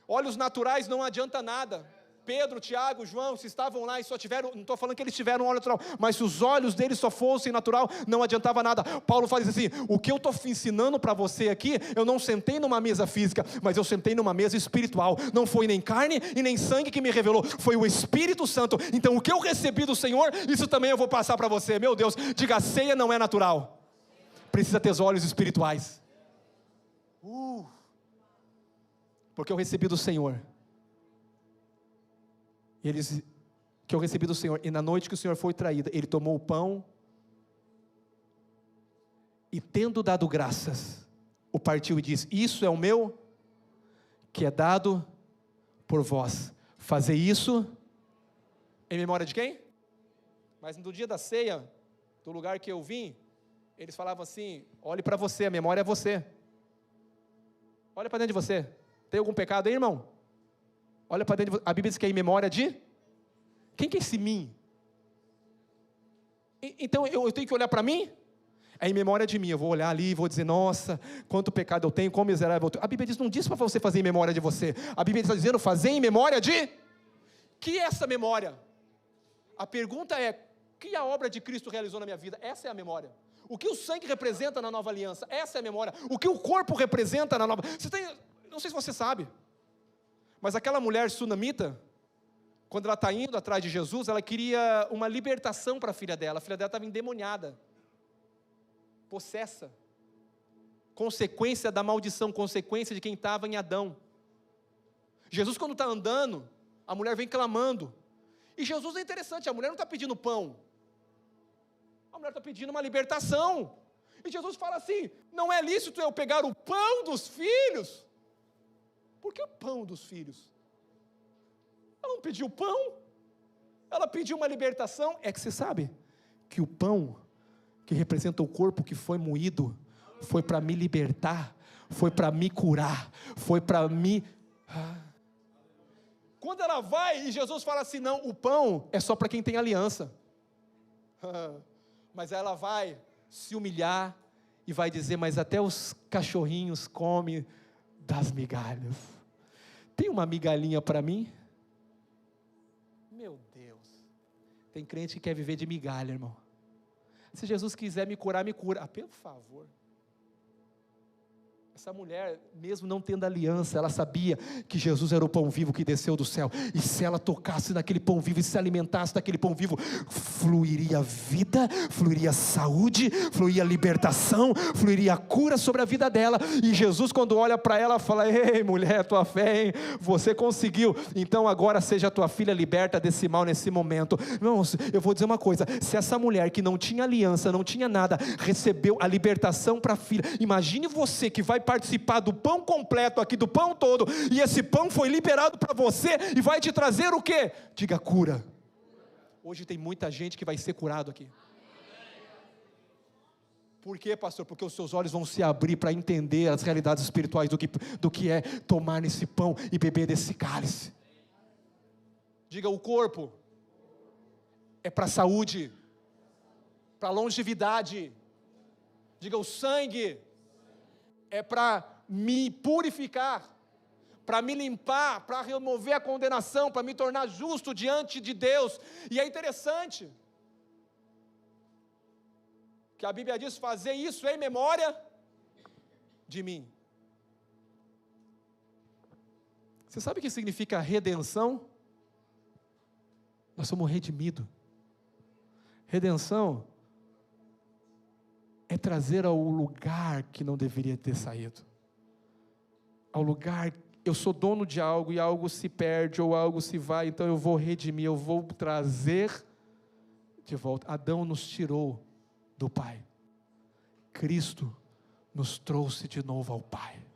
Speaker 1: Olhos naturais não adianta nada. Pedro, Tiago, João, se estavam lá e só tiveram, não estou falando que eles tiveram um olho natural, mas se os olhos deles só fossem natural, não adiantava nada. Paulo fala assim, o que eu estou ensinando para você aqui, eu não sentei numa mesa física, mas eu sentei numa mesa espiritual, não foi nem carne e nem sangue que me revelou, foi o Espírito Santo. Então o que eu recebi do Senhor, isso também eu vou passar para você. Meu Deus, diga, a ceia não é natural, precisa ter os olhos espirituais. Porque eu recebi do Senhor, que eu recebi do Senhor, e na noite que o Senhor foi traído, ele tomou o pão, e tendo dado graças, o partiu e disse, isso é o meu, que é dado por vós, fazei isso, em memória de quem? Mas no dia da ceia, do lugar que eu vim, eles falavam assim, olhe para você, a memória é você, olha para dentro de você, tem algum pecado aí, irmão? Olha para dentro, a Bíblia diz que é em memória de? Quem que é esse mim? Então eu tenho que olhar para mim? É em memória de mim, eu vou olhar ali e vou dizer, nossa, quanto pecado eu tenho, quão miserável eu tenho. A Bíblia diz, não diz para você fazer em memória de você, a Bíblia está dizendo, fazer em memória de? Que é essa memória? A pergunta é, o que a obra de Cristo realizou na minha vida? Essa é a memória. O que o sangue representa na nova aliança? Essa é a memória. O que o corpo representa na nova... Não sei se você sabe, mas aquela mulher sunamita, quando ela está indo atrás de Jesus, ela queria uma libertação para a filha dela estava endemoniada, possessa, consequência da maldição, consequência de quem estava em Adão. Jesus quando está andando, a mulher vem clamando, e Jesus é interessante, a mulher não está pedindo pão, a mulher está pedindo uma libertação, e Jesus fala assim, não é lícito eu pegar o pão dos filhos? Por que o pão dos filhos? Ela não pediu pão, ela pediu uma libertação. É que você sabe que o pão, que representa o corpo que foi moído, foi para me libertar, foi para me curar, foi para me... Quando ela vai e Jesus fala assim, não, o pão é só para quem tem aliança. Mas ela vai se humilhar e vai dizer, mas até os cachorrinhos comem das migalhas. Tem uma migalhinha para mim? Meu Deus. Tem crente que quer viver de migalha, irmão. Se Jesus quiser me curar, me cura. Ah, pelo favor. Essa mulher, mesmo não tendo aliança, ela sabia que Jesus era o pão vivo que desceu do céu, e se ela tocasse naquele pão vivo, e se alimentasse daquele pão vivo, fluiria vida, fluiria saúde, fluiria libertação, fluiria cura sobre a vida dela. E Jesus, quando olha para ela, fala, ei mulher, tua fé, hein? Você conseguiu, então agora seja tua filha liberta desse mal nesse momento. Irmãos, eu vou dizer uma coisa, se essa mulher que não tinha aliança, não tinha nada, recebeu a libertação para a filha, imagine você que vai participar do pão completo aqui, do pão todo, e esse pão foi liberado para você, e vai te trazer o quê? Diga cura. Hoje tem muita gente que vai ser curado aqui. Por quê, pastor? Porque os seus olhos vão se abrir para entender as realidades espirituais do que é tomar nesse pão e beber desse cálice. Diga, o corpo é para saúde, para longevidade. Diga, o sangue é para me purificar, para me limpar, para remover a condenação, para me tornar justo diante de Deus. E é interessante que a Bíblia diz, fazer isso em memória de mim. Você sabe o que significa redenção? Nós somos redimidos. Redenção é trazer ao lugar que não deveria ter saído. Ao lugar, eu sou dono de algo e algo se perde ou algo se vai, então eu vou redimir, eu vou trazer de volta. Adão nos tirou do Pai. Cristo nos trouxe de novo ao Pai.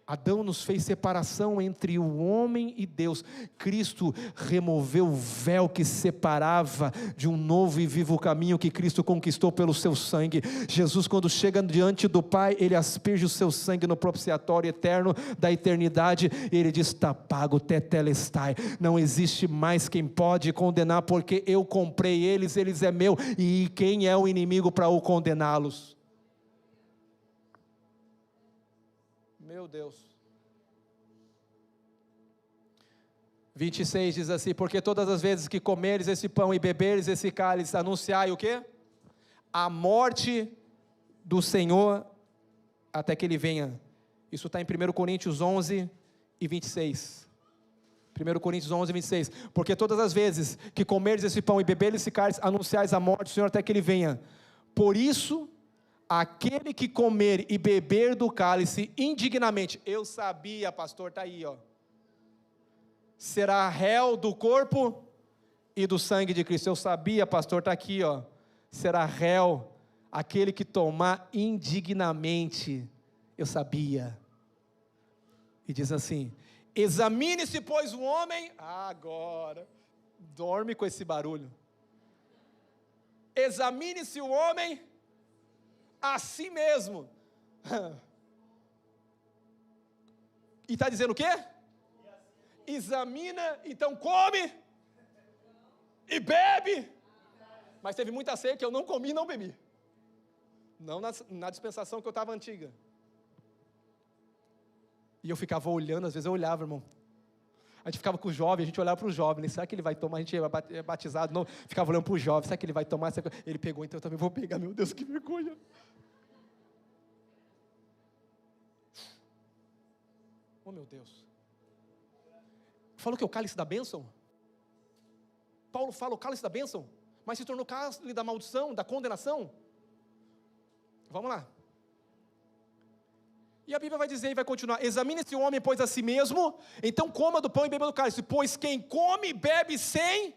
Speaker 1: Adão nos fez separação entre o homem e Deus. Cristo removeu o véu que separava de um novo e vivo caminho que Cristo conquistou pelo seu sangue. Jesus, quando chega diante do Pai, Ele asperge o seu sangue no propiciatório eterno da eternidade. Ele diz, está pago, tetelestai. Não existe mais quem pode condenar, porque eu comprei eles, eles é meu. E quem é o inimigo para o condená-los? Meu Deus. 26 diz assim, porque todas as vezes que comeres esse pão e beberes esse cálice, anunciai o quê? A morte do Senhor, até que Ele venha. Isso está em 1 Coríntios 11 e 26. 1 Coríntios 11 e 26. Porque todas as vezes que comeres esse pão e beberes esse cálice, anunciais a morte do Senhor até que Ele venha. Por isso, aquele que comer e beber do cálice indignamente, eu sabia, pastor, está aí, ó, será réu do corpo e do sangue de Cristo. Eu sabia, pastor, está aqui, ó, será réu aquele que tomar indignamente. Eu sabia. E diz assim, examine-se, pois, o homem, agora, dorme com esse barulho, examine-se o homem a si mesmo. E está dizendo o quê? Examina, então come e bebe. Mas teve muita ceia que eu não comi e não bebi. Não na dispensação que eu estava antiga. E eu ficava olhando, às vezes eu olhava, irmão. A gente ficava com o jovem, a gente olhava para o jovem, será que ele vai tomar? A gente é batizado, não, ficava olhando para o jovem, será que ele vai tomar? Ele pegou, então eu também vou pegar, meu Deus, que vergonha. Oh meu Deus. Falou que é o cálice da bênção? Paulo fala o cálice da bênção, mas se tornou cálice da maldição, da condenação? Vamos lá. E a Bíblia vai dizer e vai continuar, examine-se o homem, pois a si mesmo, então coma do pão e beba do cálice, pois quem come e bebe sem...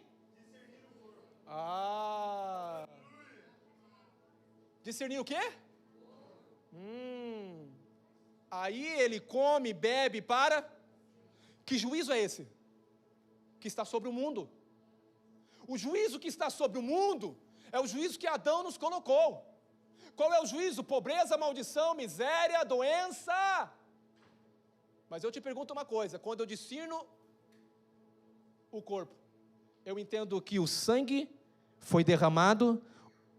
Speaker 1: Discernir o quê? Aí ele come, bebe para... Que juízo é esse? Que está sobre o mundo. O juízo que está sobre o mundo é o juízo que Adão nos colocou. Qual é o juízo? Pobreza, maldição, miséria, doença. Mas eu te pergunto uma coisa, quando eu discerno o corpo, eu entendo que o sangue foi derramado,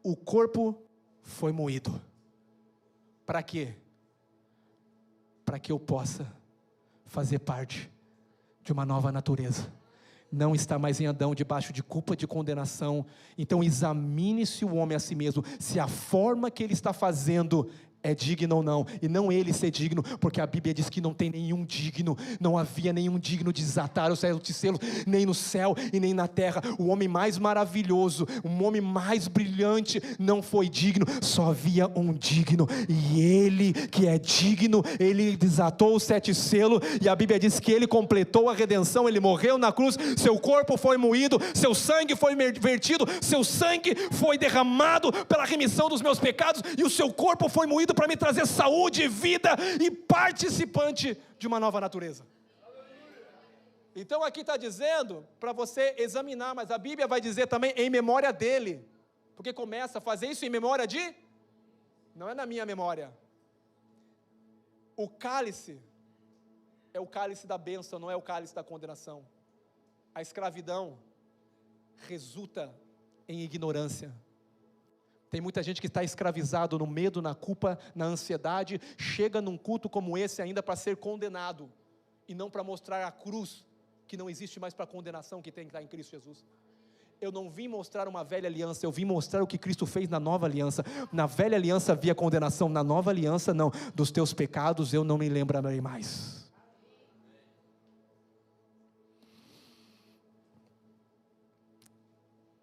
Speaker 1: o corpo foi moído. Para quê? Para que eu possa fazer parte de uma nova natureza. Não está mais em Adão debaixo de culpa, de condenação. Então examine-se o homem a si mesmo, se a forma que ele está fazendo é digno ou não, e não ele ser digno, porque a Bíblia diz que não tem nenhum digno, não havia nenhum digno de desatar os sete selos, nem no céu e nem na terra. O homem mais maravilhoso, o homem mais brilhante não foi digno, só havia um digno, e ele que é digno, ele desatou os sete selos, e a Bíblia diz que ele completou a redenção, ele morreu na cruz, seu corpo foi moído, seu sangue foi vertido, seu sangue foi derramado pela remissão dos meus pecados, e o seu corpo foi moído para me trazer saúde, vida e participante de uma nova natureza. Então aqui está dizendo para você examinar, mas a Bíblia vai dizer também em memória dele, porque começa a fazer isso em memória de, não é na minha memória. O cálice é o cálice da bênção, não é o cálice da condenação. A escravidão resulta em ignorância. Tem muita gente que está escravizado no medo, na culpa, na ansiedade, chega num culto como esse ainda para ser condenado, e não para mostrar a cruz, que não existe mais para a condenação que tem que estar em Cristo Jesus. Eu não vim mostrar uma velha aliança, eu vim mostrar o que Cristo fez na nova aliança. Na velha aliança havia condenação, na nova aliança não. Dos teus pecados eu não me lembrarei mais.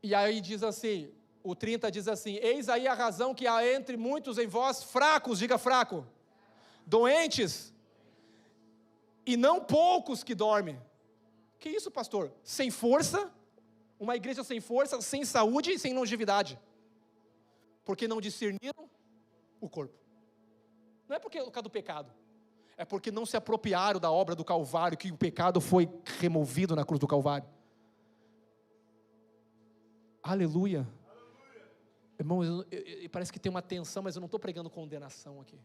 Speaker 1: E aí diz assim, o 30 diz assim: eis aí a razão que há entre muitos em vós fracos, diga fraco, doentes, e não poucos que dormem. Que isso, pastor? Sem força, uma igreja sem força, sem saúde e sem longevidade, porque não discerniram o corpo. Não é por causa do pecado, é porque não se apropriaram da obra do Calvário, que o pecado foi removido na cruz do Calvário. Aleluia. Irmãos, parece que tem uma tensão, mas eu não estou pregando condenação aqui.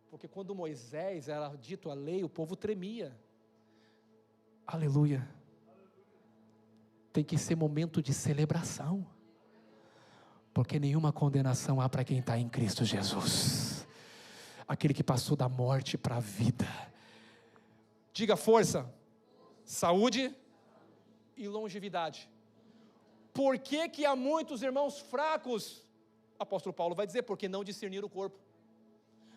Speaker 1: Porque quando Moisés era dito a lei, o povo tremia. Aleluia. Tem que ser momento de celebração. Porque nenhuma condenação há para quem está em Cristo Jesus. Aquele que passou da morte para a vida. Diga força, saúde e longevidade. Por que há muitos irmãos fracos? O apóstolo Paulo vai dizer, porque não discerniram o corpo,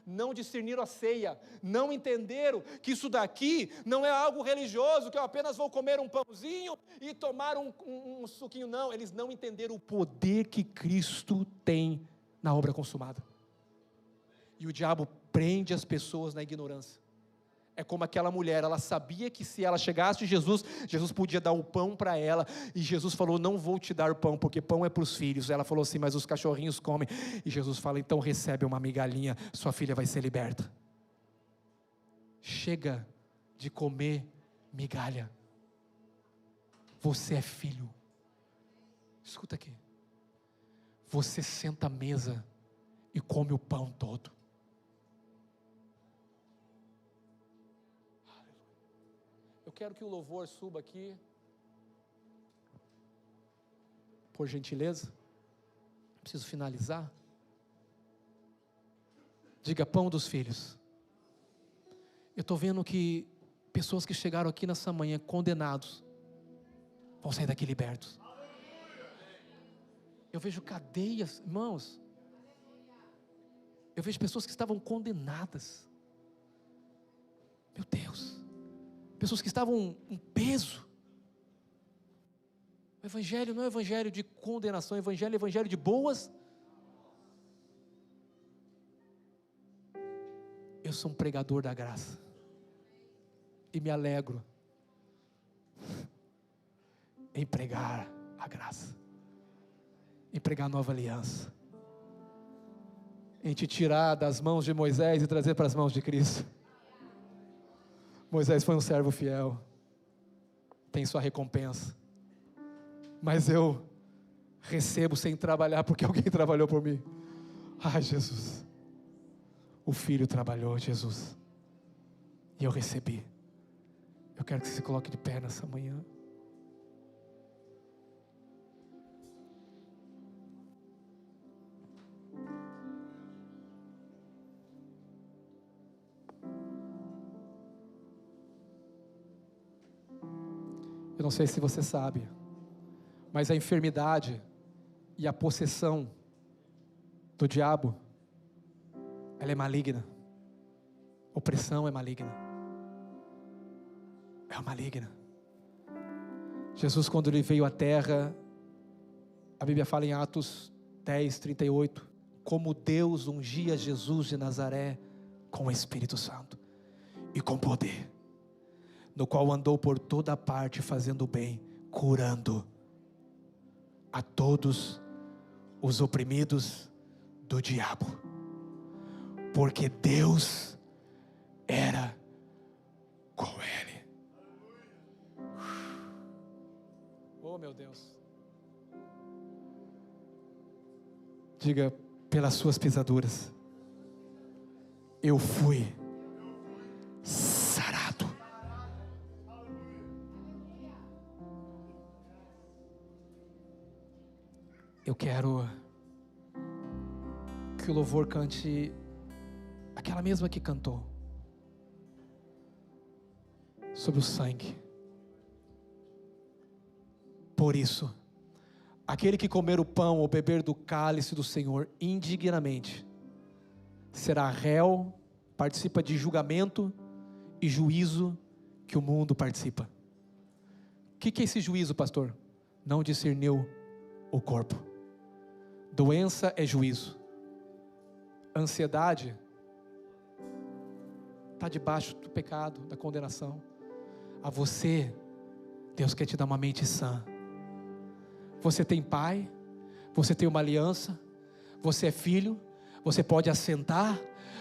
Speaker 1: não discerniram a ceia, não entenderam que isso daqui não é algo religioso, que eu apenas vou comer um pãozinho e tomar um suquinho, não, eles não entenderam o poder que Cristo tem na obra consumada, e o diabo prende as pessoas na ignorância. É como aquela mulher, ela sabia que se ela chegasse a Jesus, Jesus podia dar o pão para ela, e Jesus falou, não vou te dar pão, porque pão é para os filhos. Ela falou assim, mas os cachorrinhos comem, e Jesus fala, então recebe uma migalhinha, sua filha vai ser liberta. Chega de comer migalha, você é filho. Escuta aqui, você senta à mesa e come o pão todo. Eu quero que o louvor suba aqui, por gentileza. Preciso finalizar. Diga, pão dos filhos. Eu estou vendo que pessoas que chegaram aqui nessa manhã condenados vão sair daqui libertos. Eu vejo cadeias, irmãos. Eu vejo pessoas que estavam condenadas. Meu Deus. Pessoas que estavam um peso. O evangelho não é evangelho de condenação, o evangelho é evangelho de boas. Eu sou um pregador da graça, e me alegro em pregar a graça, em pregar a nova aliança, em te tirar das mãos de Moisés e trazer para as mãos de Cristo. Moisés foi um servo fiel, tem sua recompensa, mas eu recebo sem trabalhar, porque alguém trabalhou por mim. Ai, Jesus, o Filho trabalhou, Jesus, e eu recebi. Eu quero que você se coloque de pé nessa manhã. Eu não sei se você sabe, mas a enfermidade e a possessão do diabo, ela é maligna. Opressão é maligna. É maligna. Jesus, quando ele veio à terra, a Bíblia fala em Atos 10, 38, como Deus ungia Jesus de Nazaré com o Espírito Santo e com poder, no qual andou por toda parte fazendo o bem, curando a todos os oprimidos do diabo, porque Deus era com ele. Oh, meu Deus. Diga: pelas suas pisaduras eu fui sarado. Eu quero que o louvor cante aquela mesma que cantou sobre o sangue. Por isso, aquele que comer o pão ou beber do cálice do Senhor indignamente será réu, participa de julgamento e juízo que o mundo participa. O que é esse juízo, pastor? Não discerniu o corpo. Doença é juízo. Ansiedade está debaixo do pecado, da condenação. A você, Deus quer te dar uma mente sã. Você tem pai, você tem uma aliança, você é filho, você pode assentar,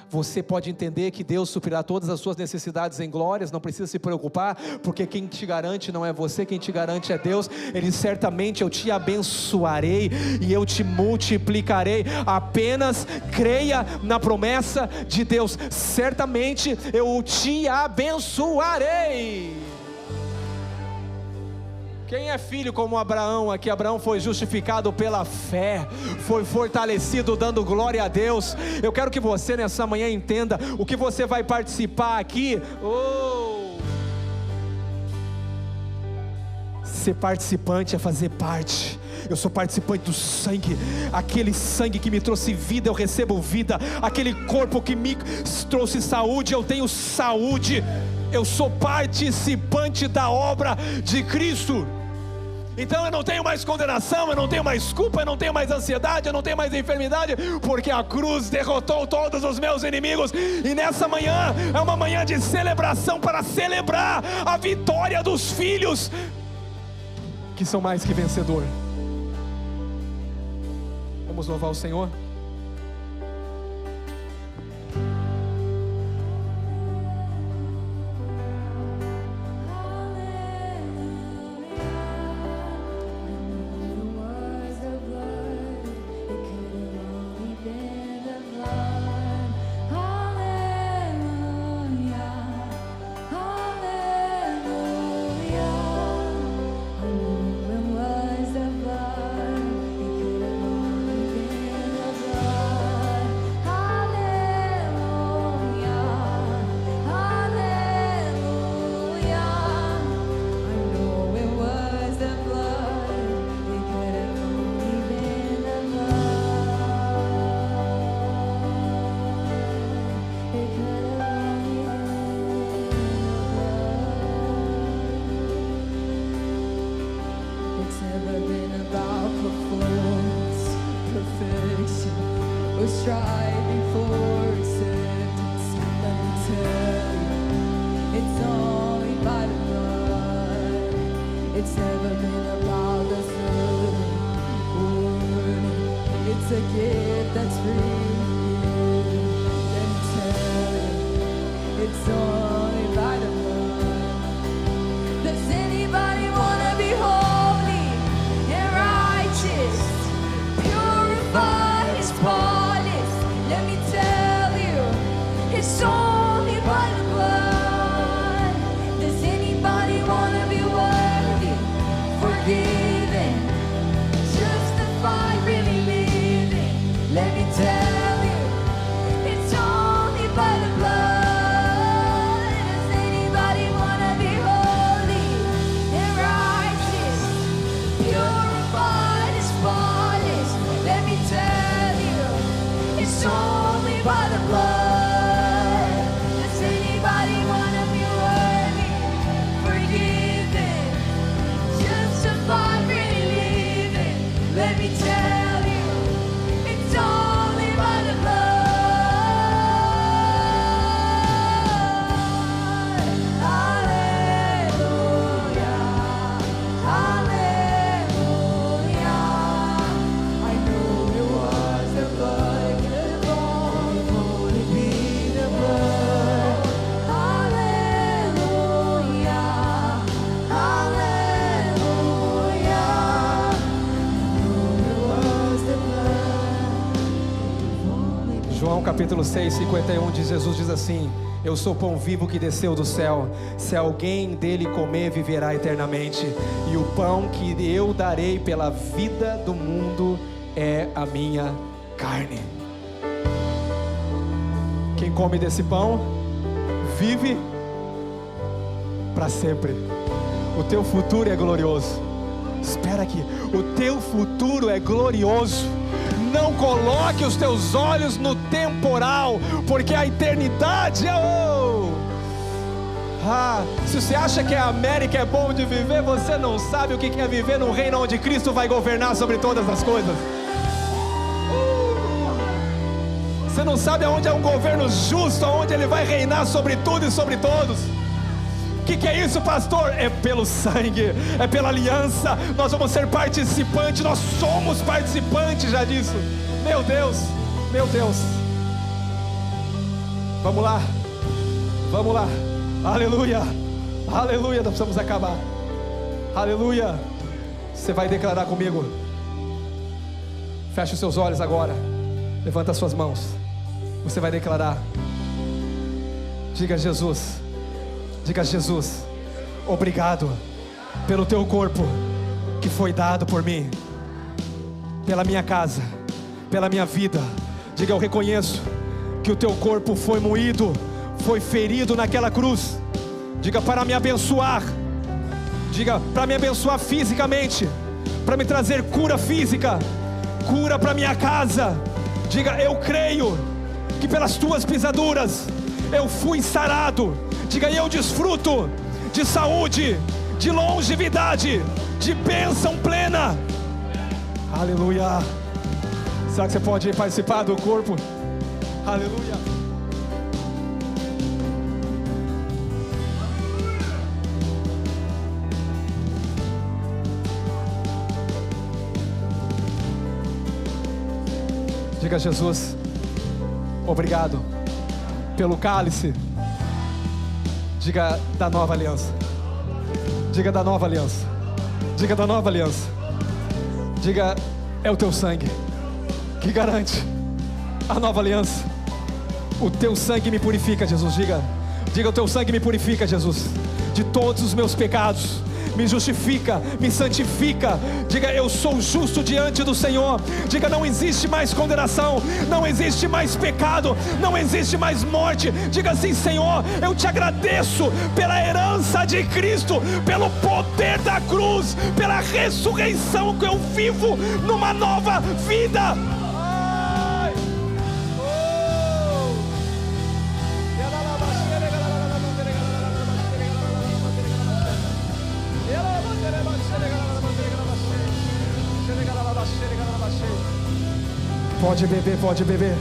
Speaker 1: você pode entender que Deus suprirá todas as suas necessidades em glórias, não precisa se preocupar, porque quem te garante não é você, quem te garante é Deus. Ele certamente: eu te abençoarei e eu te multiplicarei. Apenas creia na promessa de Deus. Certamente eu te abençoarei. Quem é filho como Abraão aqui? Abraão foi justificado pela fé, foi fortalecido dando glória a Deus. Eu quero que você nessa manhã entenda o que você vai participar aqui. Ser participante é fazer parte. Eu sou participante do sangue, aquele sangue que me trouxe vida, eu recebo vida. Aquele corpo que me trouxe saúde, eu tenho saúde. Eu sou participante da obra de Cristo. Então eu não tenho mais condenação, eu não tenho mais culpa, eu não tenho mais ansiedade, eu não tenho mais enfermidade, porque a cruz derrotou todos os meus inimigos. E nessa manhã é uma manhã de celebração, para celebrar a vitória dos filhos que são mais que vencedor. Vamos louvar o Senhor.
Speaker 2: Striving for acceptance, let me tell you, it's only by the blood. It's never been about the word. It's a gift that's free. Let me tell you, it's only by the blood. Hallelujah, hallelujah. I know it was the blood, it could only be the blood. Hallelujah, hallelujah.
Speaker 1: João capítulo 6, 51 diz, Jesus diz assim: eu sou o pão vivo que desceu do céu, se alguém dele comer viverá eternamente, e o pão que eu darei pela vida do mundo é a minha carne. Quem come desse pão vive para sempre. O teu futuro é glorioso. Espera aqui, o teu futuro é glorioso. Não coloque os teus olhos no temporal, porque a eternidade é se você acha que a América é bom de viver, você não sabe o que é viver num reino onde Cristo vai governar sobre todas as coisas. Você não sabe aonde é um governo justo, aonde Ele vai reinar sobre tudo e sobre todos. O que é isso, pastor? É pelo sangue, é pela aliança. Nós vamos ser participantes, nós somos participantes já disso. Meu Deus, meu Deus. Vamos lá, vamos lá. Aleluia, aleluia. Nós precisamos acabar. Aleluia. Você vai declarar comigo. Feche os seus olhos agora. Levanta as suas mãos. Você vai declarar. Diga: Jesus. Diga: Jesus, obrigado pelo teu corpo que foi dado por mim, pela minha casa, pela minha vida. Diga: eu reconheço que o teu corpo foi moído, foi ferido naquela cruz. Diga: para me abençoar. Diga: para me abençoar fisicamente, para me trazer cura física, cura para minha casa. Diga: eu creio que pelas tuas pisaduras eu fui sarado. Diga: eu desfruto de saúde, de longevidade, de bênção plena. Aleluia. Será que você pode participar do corpo? Aleluia. Diga: Jesus, obrigado pelo cálice. Diga: da nova aliança. Diga: da nova aliança. Diga: da nova aliança. Diga: é o teu sangue que garante a nova aliança. O teu sangue me purifica, Jesus. Diga: o teu sangue me purifica, Jesus, de todos os meus pecados. Me justifica, me santifica. Diga: eu sou justo diante do Senhor. Diga: não existe mais condenação, não existe mais pecado, não existe mais morte. Diga assim: Senhor, eu te agradeço pela herança de Cristo, pelo poder da cruz, pela ressurreição, que eu vivo numa nova vida. Pode beber, pode beber.